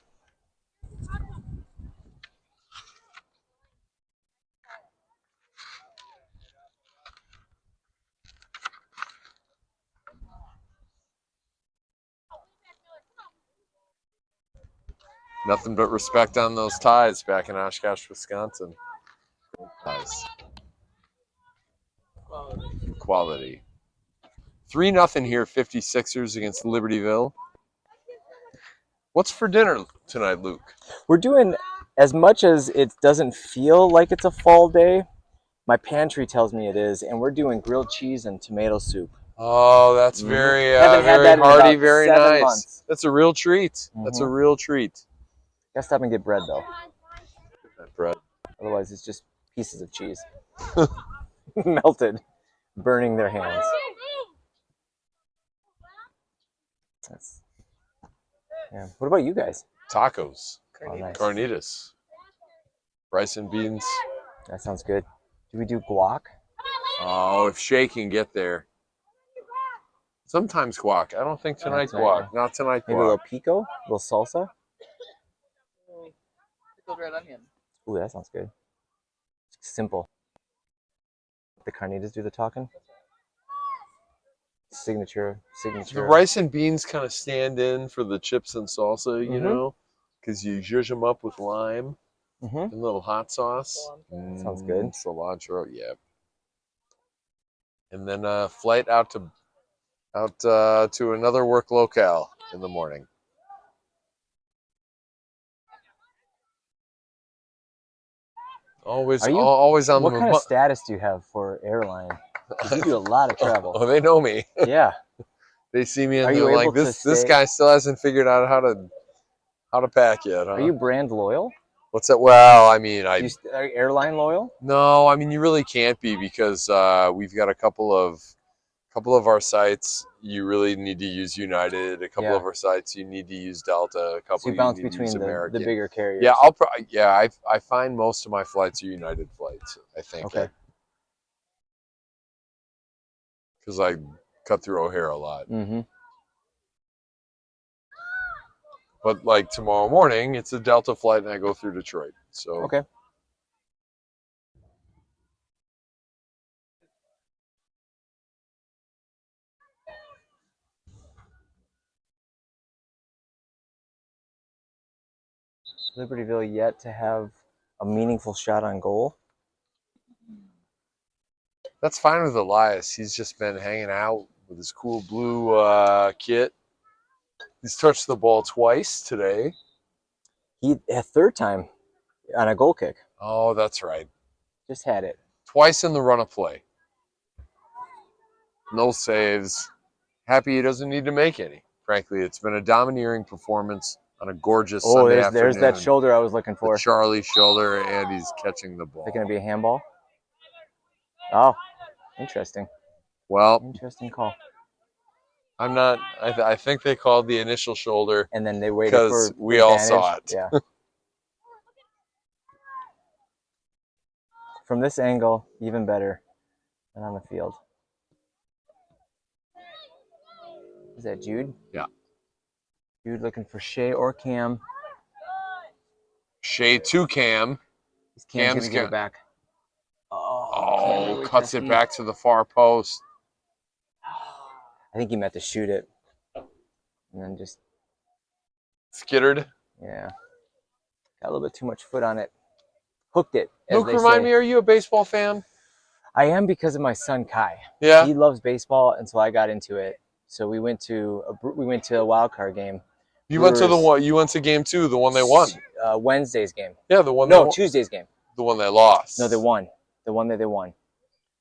Nothing but respect on those ties back in Oshkosh, Wisconsin. Ties. Quality. 3-0 here, 56ers against Libertyville. What's for dinner tonight, Luke? We're doing, as much as it doesn't feel like it's a fall day, my pantry tells me it is, and we're doing grilled cheese and tomato soup. Oh, that's very, very hearty, very nice. Months. That's a real treat. Mm-hmm. That's a real treat. Gotta stop and get bread, though. That bread. Otherwise, it's just pieces of cheese. Melted, burning their hands. Yeah. What about you guys? Tacos. Oh, nice. Carnitas. Rice and beans. That sounds good. Do we do guac? Oh, if Shay can get there. Sometimes guac. I don't think tonight guac. Not tonight guac. Maybe a little pico? A little salsa? Pickled red onion. Ooh, that sounds good. It's simple. The carnitas do the talking? Signature. The rice and beans kind of stand in for the chips and salsa, you know, because you zhuzh them up with lime and a little hot sauce. Sounds good. Cilantro, yeah. And then a flight out to another work locale in the morning. Always on what kind of status do you have for airline? You do a lot of travel. Oh, they know me. Yeah. They see me and they're like, this guy still hasn't figured out how to pack yet. Huh? Are you brand loyal? What's that? Well, I mean, are you airline loyal? No, I mean, you really can't be because we've got a couple of couple of our sites, you really need to use United. A couple Yeah. of our sites, you need to use Delta. A couple So you you bounce need to between use the American. bigger carriers. Yeah, I find most of my flights are United flights, I think. Okay. Because I cut through O'Hare a lot. Mm-hmm. But like tomorrow morning, it's a Delta flight and I go through Detroit. So Okay. Libertyville yet to have a meaningful shot on goal. that's fine with Elias. He's just been hanging out with his cool blue kit. He's touched the ball twice today. He a third time on a goal kick. Oh, that's right. Just had it. Twice in the run of play. No saves. Happy he doesn't need to make any. Frankly, it's been a domineering performance on a gorgeous Sunday afternoon. There's that shoulder I was looking for. The Charlie shoulder, and he's catching the ball. Is it going to be a handball? Oh, interesting. Well, Interesting call. I'm not. I think they called the initial shoulder, And then they waited for because we all saw it. Yeah. From this angle, even better than on the field. Is that Jude? Yeah. Jude looking for Shea or Cam. Shea to Cam. Cam's Cam's going to get got- it back. Cam Oh, really cuts it pesky. back to the far post. I think he meant to shoot it. And then just, Skittered. yeah. Got a little bit too much foot on it. Hooked it, as Luke, they remind say. me, are you a baseball fan? I am because of my son Kai. Yeah. He loves baseball, and so I got into it. So we went to a wild card game. You went to the Brewers. one. You went to game 2, the one they won. Wednesday's game. Yeah, the one. No, Tuesday's game. the one they lost. No, they won. The one that they won.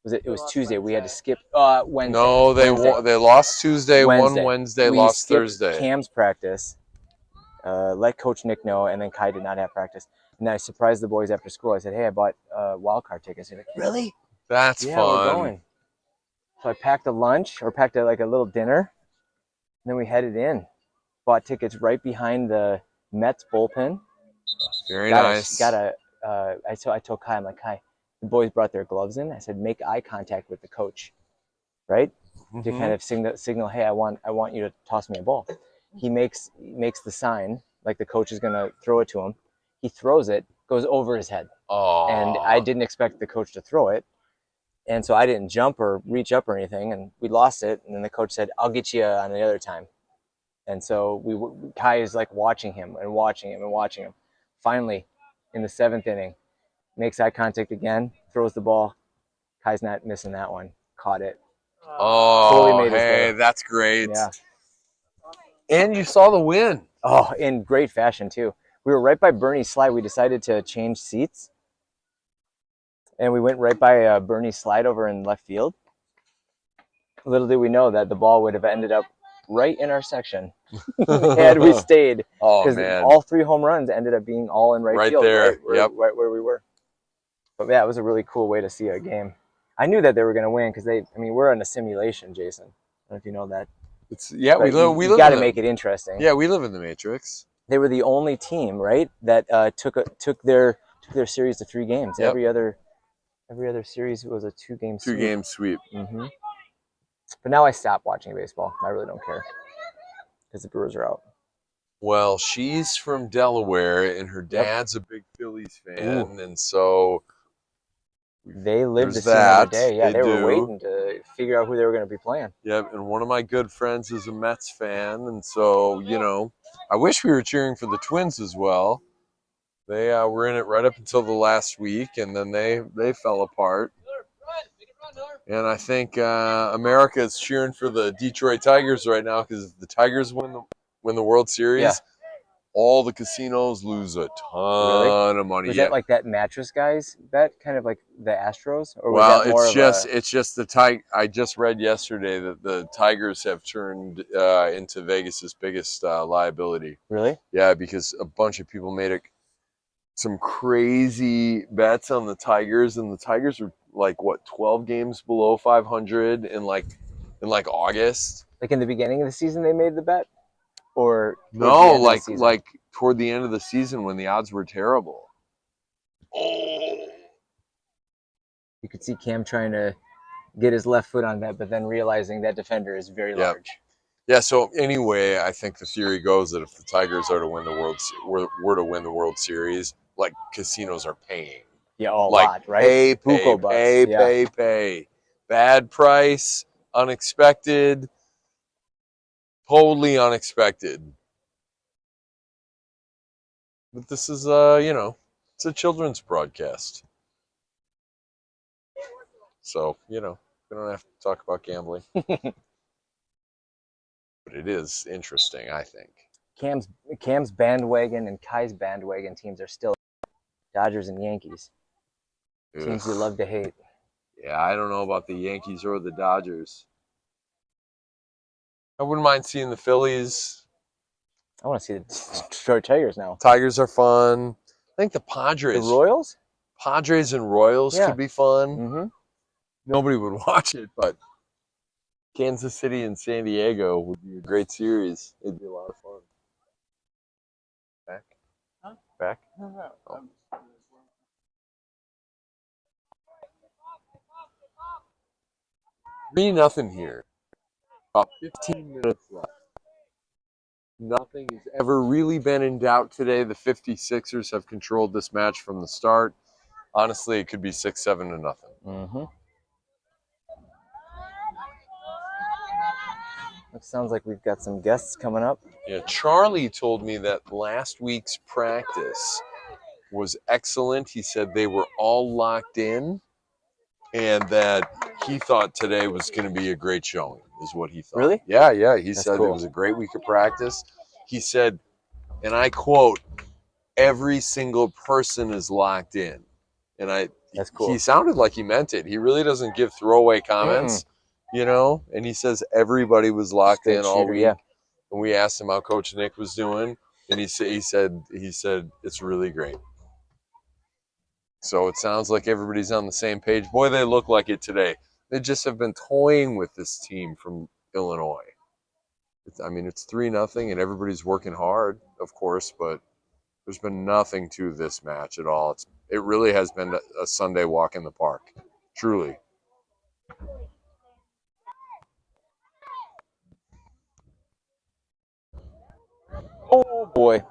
It was Tuesday. We had to skip Wednesday. No, they Wednesday. won. They lost Tuesday, Wednesday. won Wednesday, We lost skipped Thursday. Cam's practice. Let Coach Nick know, and then Kai did not have practice. And then I surprised the boys after school. I said, "Hey, I bought wild card tickets." They're like, "Really?" That's Yeah, fun. we're going. So I packed a lunch, or packed like a little dinner, and then we headed in. Bought tickets right behind the Mets bullpen. Very nice. I told Kai, I'm like, Kai, the boys brought their gloves in. I said, make eye contact with the coach, right? To Mhm. kind of signal, hey, I want you to toss me a ball. He makes the sign like the coach is gonna throw it to him. He throws it, goes over his head, Oh. and I didn't expect the coach to throw it, and so I didn't jump or reach up or anything, and we lost it. And then the coach said, "I'll get you on the other time." And so Kai is like watching him and watching him and watching him. Finally, in the 7th inning, makes eye contact again, throws the ball. Kai's not missing that one. Caught it. Oh, Totally made his hey, day. that's great. Yeah. And you saw the win. Oh, in great fashion too. We were right by Bernie's slide. We decided to change seats, and we went right by Bernie's slide over in left field. Little did we know that the ball would have ended up right in our section had we stayed, Oh, because man. all 3 home runs ended up being all in right field, there. Yep. right where we were. But yeah, it was a really cool way to see a game. I knew that they were going to win because we're in a simulation, Jason. I don't know if you know that. Yeah, But we you live got to in make it interesting. Yeah, we live in the Matrix. They were the only team, right, that took their series to 3 games. Yep. Every other series was a 2-game sweep. 2-game sweep. Mm-hmm. But now I stopped watching baseball. I really don't care because the Brewers are out. Well, she's from Delaware, and her dad's a big Phillies fan, and so They lived to there's see another that. day. Yeah, They they were do. waiting to figure out who they were going to be playing. Yep, and one of my good friends is a Mets fan, and so, I wish we were cheering for the Twins as well. They were in it right up until the last week, and then they fell apart. And I think America is cheering for the Detroit Tigers right now, because if the Tigers win the World Series, Yeah. all the casinos lose a ton of money. Was Yeah. that like that mattress guys bet, kind of like the Astros? Or was Well, that more it's just the I just read yesterday that the Tigers have turned into Vegas's biggest liability. Really? Yeah, because a bunch of people made some crazy bets on the Tigers, and the Tigers are 12 games below 500, and in like August. Like in the beginning of the season, they made the bet, or towards the No, end of the season? like toward the end of the season when the odds were terrible. Oh. You could see Cam trying to get his left foot on that, but then realizing that defender is very large. Yeah. So anyway, I think the theory goes that if the Tigers are to win the were to win the World Series, like casinos are paying. Yeah, a Like lot, right? pay. Bad price, unexpected, totally unexpected. But this is it's a children's broadcast. So, we don't have to talk about gambling. But it is interesting, I think. Cam's bandwagon and Kai's bandwagon teams are still Dodgers and Yankees. Teams we love to hate. Yeah, I don't know about the Yankees or the Dodgers. I wouldn't mind seeing the Phillies. I want to see the Detroit Tigers now. Tigers are fun. I think the Padres. The Royals? Padres and Royals could be fun. Mm-hmm. Nobody would watch it, but Kansas City and San Diego would be a great series. It'd be a lot of fun. Back? Huh? Back? No. Oh. 3-0 here. About 15 minutes left. Nothing has ever really been in doubt today. The 56ers have controlled this match from the start. Honestly, it could be 6-7-0. Mm-hmm. It sounds like we've got some guests coming up. Yeah, Charlie told me that last week's practice was excellent. He said they were all locked in and that he thought today was going to be a great showing, is what he thought. Really? Yeah. He That's said cool. It was a great week of practice. He said, and I quote, every single person is locked in. And That's cool. He sounded like he meant it. He really doesn't give throwaway comments, and he says everybody was locked in all week. Yeah. And we asked him how Coach Nick was doing, and he said it's really great. So it sounds like everybody's on the same page. Boy, they look like it today. They just have been toying with this team from Illinois. It's 3-0, and everybody's working hard, of course, but there's been nothing to this match at all. It really has been a Sunday walk in the park, truly. Oh, boy.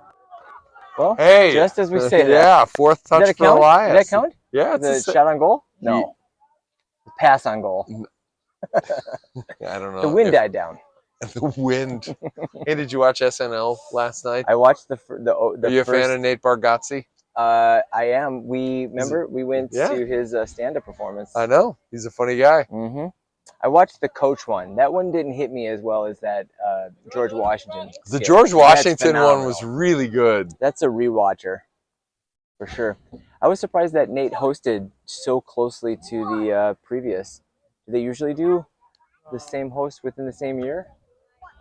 Well, Hey, just as we say that. Yeah, fourth touch for Elias. Did that count? Yeah, The shot on goal? No. Pass on goal. I don't know. The wind died down. The wind. Hey, did you watch SNL last night? I watched the Are you a fan of Nate Bargatze? I am. We went to his stand-up performance. I know. He's a funny guy. Mm-hmm. I watched the coach one. That one didn't hit me as well as that George Washington. The skit. George Washington That's one was really good. That's a rewatcher, for sure. I was surprised that Nate hosted so closely to the previous. Do they usually do the same host within the same year?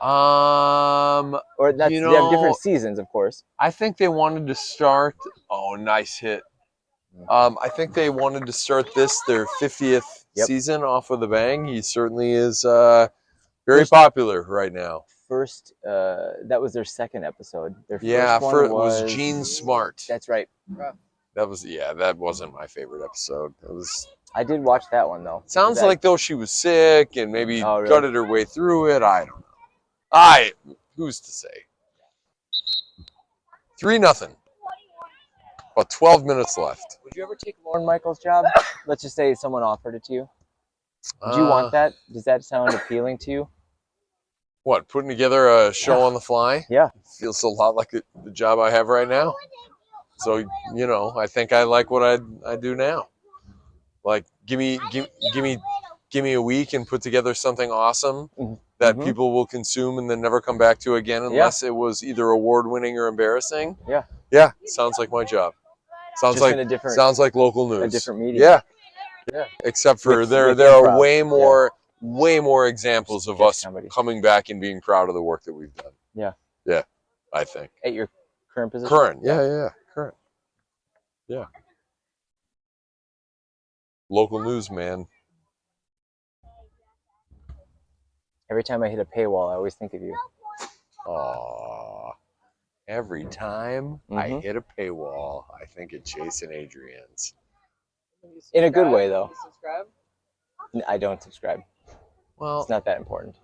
Or that's, they have different seasons, of course. I think they wanted to start. Oh, nice hit. I think they wanted to start their 50th season off with a bang. He certainly is very popular right now. First, that was their second episode. Their first one was Gene Smart. That's right. That wasn't my favorite episode. I did watch that one though. Sounds like though she was sick and maybe really? gutted her way through it. I don't know. Who's to say? 3-0. About 12 minutes left. Would you ever take Lorne Michaels' job? Let's just say someone offered it to you. Would you want that? Does that sound appealing to you? What, putting together a show on the fly? Yeah. Feels a lot like the job I have right now. So, I think I like what I do now. Like, give me a week and put together something awesome that people will consume and then never come back to again unless it was either award-winning or embarrassing. Yeah. Yeah, sounds like my job. Sounds like local news. A different medium. Yeah. Except for there are way more examples of us coming back and being proud of the work that we've done. Yeah. Yeah, I think. At your current position? Current. Yeah. Current. Yeah. Local news, man. Every time I hit a paywall, I always think of you. Aw. Every time I hit a paywall, I think of Jason Adrian's. In a good way, though. You subscribe? I don't subscribe. Well, It's not that important.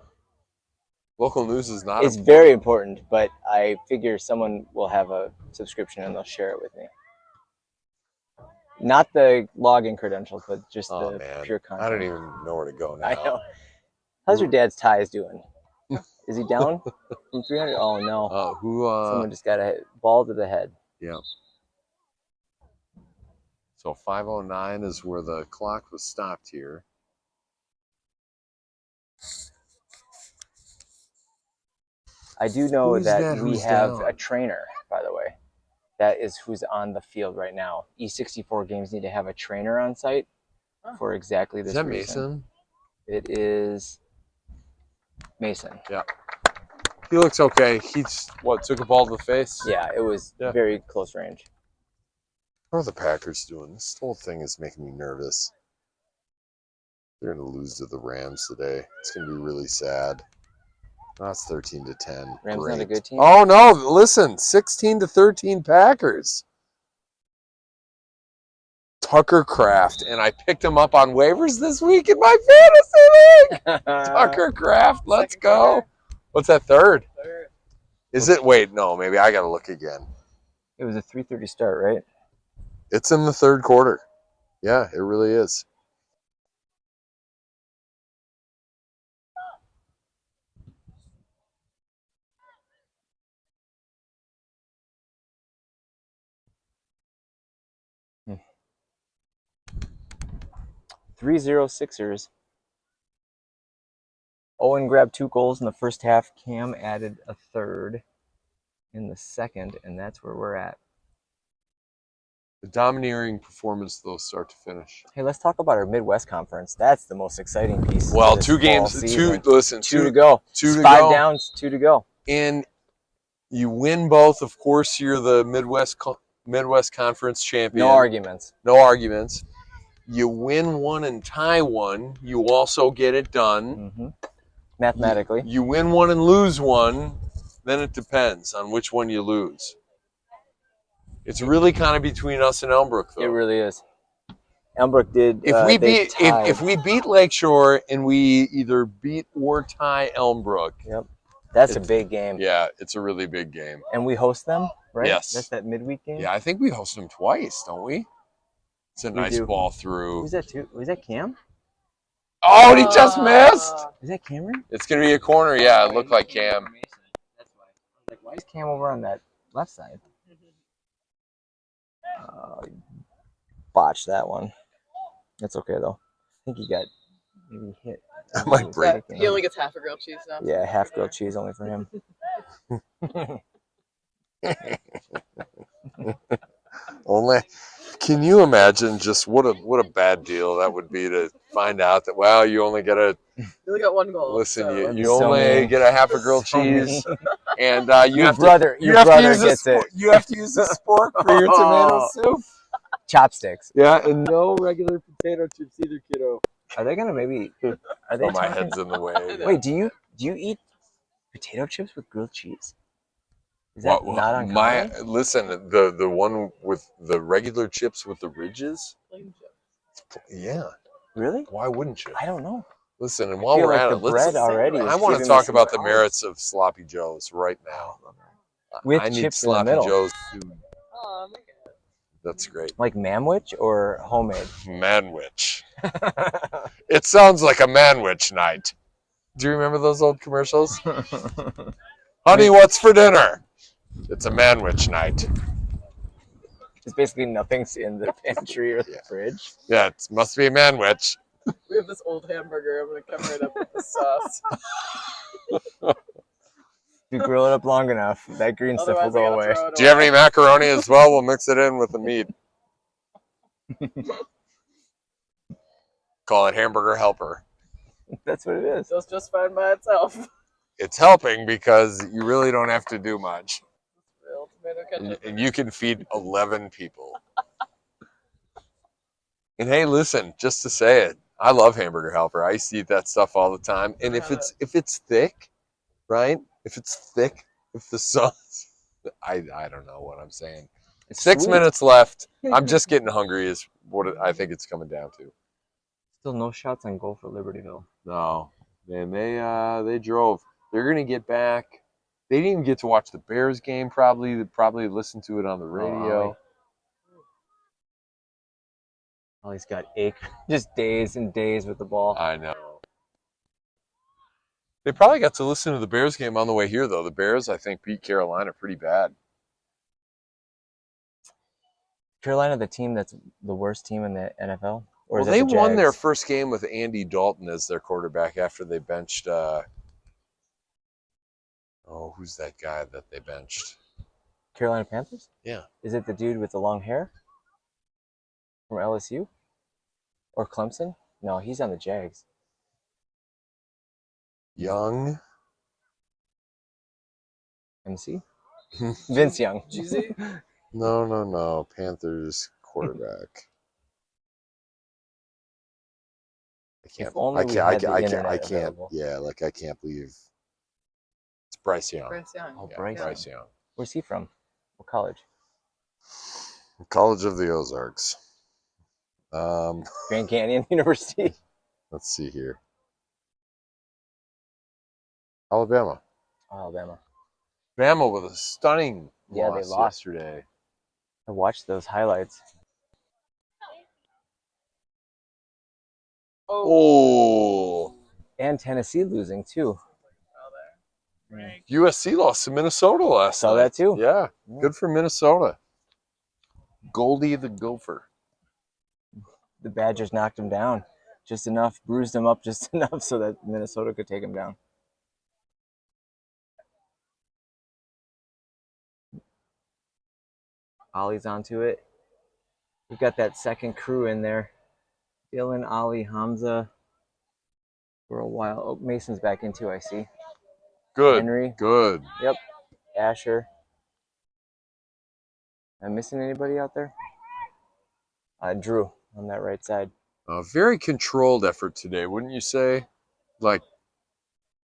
local news is not. It's very important, but I figure someone will have a subscription and they'll share it with me. Not the login credentials, but just the pure content. I don't even know where to go now. I know. How's your dad's ties doing? Is he down from 300? Oh, no. Someone just got a ball to the head. Yeah. So 5:09 is where the clock was stopped here. I do know that we have a trainer, by the way. That is who's on the field right now. E64 games need to have a trainer on site for exactly this reason. Is that Mason? It is Mason. Yeah. He looks okay. He's, took a ball to the face? Yeah, it was very close range. How are the Packers doing? This whole thing is making me nervous. They're going to lose to the Rams today. It's going to be really sad. That's 13-10. Rams not a good team? Oh, no. Listen, 16-13 Packers. Tucker Kraft. And I picked him up on waivers this week in my fantasy league. Tucker Kraft. Let's go. What's that, third? Third. Is it? Wait, no. Maybe I got to look again. It was a 3:30 start, right? It's in the third quarter. Yeah, it really is. Hmm. 3-0 Sixers. Owen grabbed 2 goals in the first half. Cam added a third in the second, and that's where we're at. The domineering performance, though, start to finish. Hey, let's talk about our Midwest Conference. That's the most exciting piece. Well, of this 2 games. fall season. Two to go. 2 to 5 go. downs, 2 to go. And you win both. Of course, you're the Midwest Conference champion. No arguments. No arguments. You win one and tie one. You also get it done. Mathematically. You win one and lose one. Then it depends on which one you lose. It's really kind of between us and Elmbrook, though. It really is. Elmbrook did. If we beat Lakeshore and we either beat or tie Elmbrook, that's a big game. Yeah, it's a really big game. And we host them, right? Yes. That's that midweek game. Yeah, I think we host them twice, don't we? It's a nice ball through. Who's that? Was that Cam? Oh, he just missed. Is that Cameron? It's gonna be a corner. Yeah, it looked like Cam. That's why. I was like, why is Cam over on that left side? Botched that one. That's okay though. I think he got maybe hit. That might break. He only gets half a grilled cheese now. Yeah, half grilled cheese only for him. Only. Can you imagine just what a bad deal that would be to find out that you only get a. You only got 1 goal. Listen, so. you only get a half a grilled cheese, and you have to use a spork for your tomato soup. Chopsticks. Yeah, and no regular potato chips either, kiddo. Are they gonna maybe? Are they? Oh, my head's in the way. Wait, do you eat potato chips with grilled cheese? Is that not uncommon? Listen, the one with the regular chips with the ridges. Yeah. Really? Why wouldn't you? I don't know. Listen, and while we're at it, I want to talk about the merits of sloppy joes right now. With I need chips in the sloppy middle. joes too. That's great. Like Manwich or homemade? Manwich. It sounds like a Manwich night. Do you remember those old commercials? Honey, what's for dinner? It's a Manwich night. It's basically nothing's in the pantry or the fridge. Yeah, it must be a Manwich. We have this old hamburger. I'm going to cover it up with the sauce. If you grill it up long enough, that green stuff will go away. Do you have any macaroni as well? We'll mix it in with the meat. Call it hamburger helper. That's what it is. It's just fine by itself. It's helping because you really don't have to do much. Real tomato ketchup. And you can feed 11 people. And hey, listen, just to say it, I love hamburger helper. I used to eat that stuff all the time. And if it's thick, right? If it's thick, if the sauce, I don't know what I'm saying. It's 6 sweet. minutes left. I'm just getting hungry is what I think it's coming down to. Still no shots on goal for Libertyville. No, man, they drove. They're gonna get back. They didn't even get to watch the Bears game. Probably listened to it on the radio. Ollie's got just days and days with the ball. I know. They probably got to listen to the Bears game on the way here, though. The Bears, I think, beat Carolina pretty bad. Carolina, the team that's the worst team in the NFL? Or Well, is it they the won their Jags? first game with Andy Dalton as their quarterback after they benched. Who's that guy that they benched? Carolina Panthers? Yeah. Is it the dude with the long hair from LSU? Or Clemson? No, he's on the Jags. Young. MC? Vince Young. GZ? No. Panthers quarterback. If only we had the internet available. Yeah, like I can't believe it's Bryce Young. Bryce Young. Oh, Yeah, Bryce. Bryce Young. Where's he from? What college? College of the Ozarks. Grand Canyon University. Let's see here. Alabama. Alabama. Bama with a stunning Yeah, they loss lost. yesterday. I watched those highlights. Oh. And Tennessee losing, too. USC lost to Minnesota last Saw night. that too. Yeah, good for Minnesota. Goldie the Gopher. The Badgers knocked him down just enough, bruised him up just enough so that Minnesota could take him down. Ollie's onto it. We've got that second crew in there. Dylan, Ollie, Hamza for a while. Oh, Mason's back in too, I see. Good. Henry. Good. Yep. Asher. Am I missing anybody out there? Drew on that right side. A very controlled effort today, wouldn't you say? Like,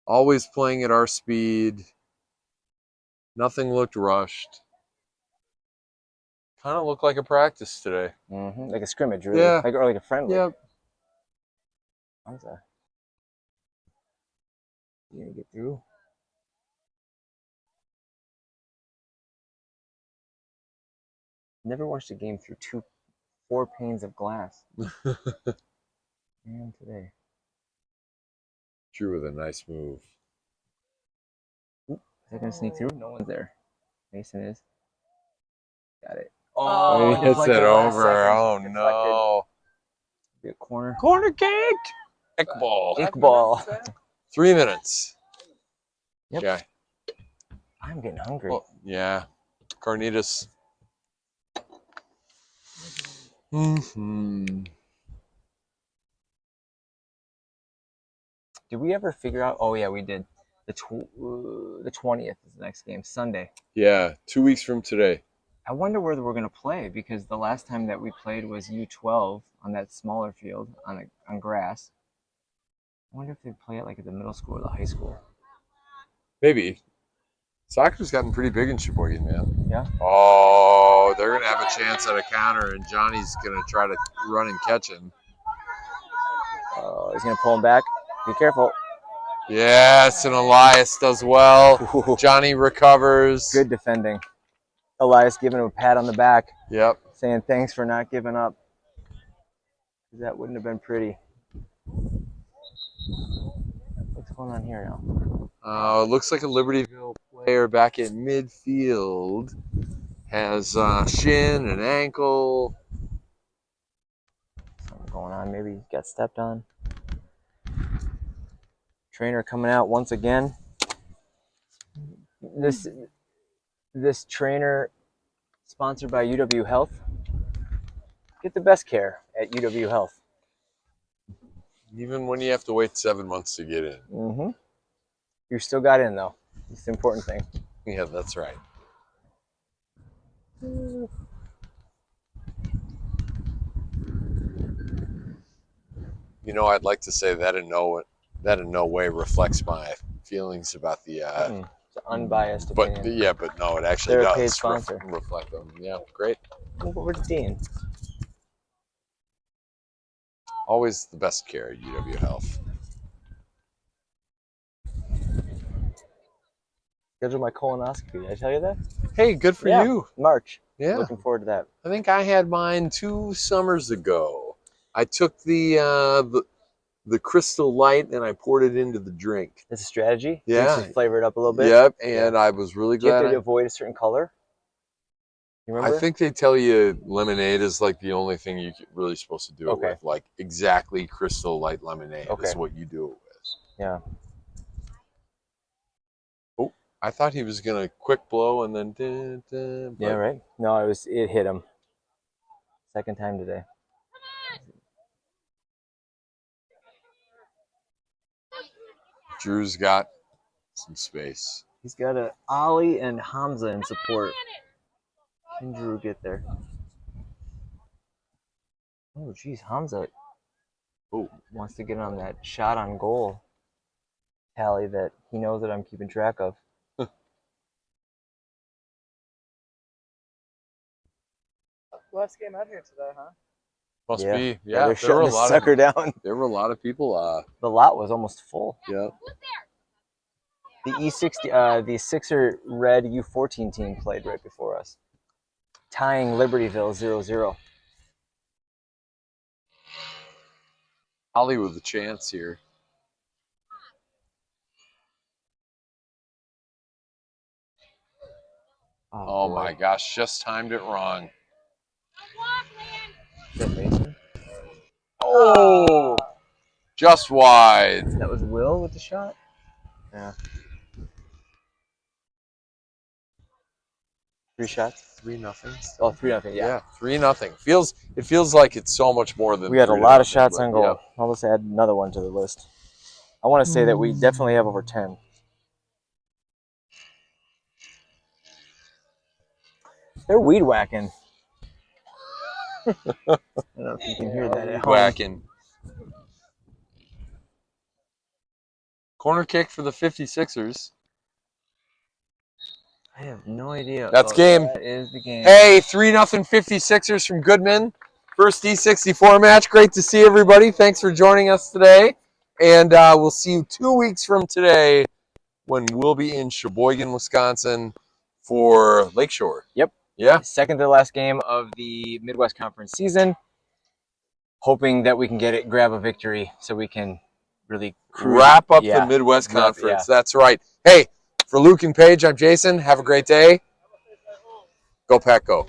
always playing at our speed. Nothing looked rushed. Kind of looked like a practice today. Mm-hmm. Like a scrimmage, really. Yeah. Or like a friendly. Yep. Hamza. You gonna get through? Never watched a game through 4 panes of glass. Man, today. Drew with a nice move. Is that gonna sneak through? No one's there. Mason is. Got it. Oh, He hits deflected it last over. second. Oh, Deflected. no. Be a corner. Corner kick. Iqbal. Iqbal. 3 minutes. Yep. Okay. I'm getting hungry. Well, yeah. Carnitas. Mm-hmm. Did we ever figure out? Oh yeah, we did. The 20th is the next game, Sunday. Yeah, 2 weeks from today. I wonder where we're gonna play because the last time that we played was U12 on that smaller field on grass. I wonder if they play it like at the middle school or the high school. Maybe. Soccer's gotten pretty big in Sheboygan, man. Yeah. Oh, they're going to have a chance at a counter, and Johnny's going to try to run and catch him. He's gonna pull him back. Be careful. Yes, and Elias does well. Ooh. Johnny recovers. Good defending. Elias giving him a pat on the back, Yep. saying thanks for not giving up. That wouldn't have been pretty. What's going on here now? It looks like a Libertyville player back at midfield has shin and ankle. Something going on. Maybe he got stepped on. Trainer coming out once again. This trainer, sponsored by UW Health. Get the best care at UW Health. Even when you have to wait 7 months to get in. Mm-hmm. You still got in, though. It's the important thing. Yeah, that's right. You know, I'd like to say that in no way reflects my feelings about the. It's an unbiased But opinion. yeah, but no, it actually They're a paid does sponsor. reflect them. Yeah, great. Where's Dean? Always the best care at UW Health. Scheduled my colonoscopy. Did I tell you that? Hey, good for Yeah. you. March. Yeah. Looking forward to that. I think I had mine 2 summers ago. I took the Crystal Light and I poured it into the drink. It's a strategy. Yeah. Just flavor it up a little bit. Yep, and I was really Do you have glad. to avoid a certain color? You remember? I think they tell you lemonade is like the only thing you're really supposed to do it Okay. with. Like exactly Crystal Light lemonade Okay. is what you do it with. Yeah. Oh, I thought he was gonna quick blow and then. Dun, dun, Yeah, right. No, it hit him. Second time today. Drew's got some space. He's got a Ollie and Hamza in support. Can Drew get there? Oh, geez, Hamza wants to get on that shot on goal tally that he knows that I'm keeping track of. Last game out here today, huh? Must Yeah. be. Yeah, Yeah, they're shutting this sucker down. There were a lot of people. The lot was almost full. Yeah. The E60, the Sixer Red U14 team played right before us, tying Libertyville 0-0. Ollie with a chance here. Oh boy. my gosh, just timed it wrong. Is that Mason? Oh, just wide. That was Will with the shot? Yeah. 3 shots? 3-0. Oh, 3-0, yeah. Yeah, 3-0. It feels like it's so much more than. We had a 3-0, lot of shots but on goal. yeah. I'll just add another one to the list. I want to say that we definitely have over 10. They're weed whacking. I don't know if you can hear that at home. Whacking. Corner kick for the 56ers. I have no idea. That's game. That is the game. Hey, 3-0 56ers from Goodman. First E64 match. Great to see everybody. Thanks for joining us today. And we'll see you 2 weeks from today when we'll be in Sheboygan, Wisconsin for Lakeshore. Yep. Yeah. Second to last game of the Midwest Conference season. Hoping that we can grab a victory so we can really Wrap up the Midwest Conference. That's right. Hey, for Luke and Paige, I'm Jason. Have a great day. Go Pack, go.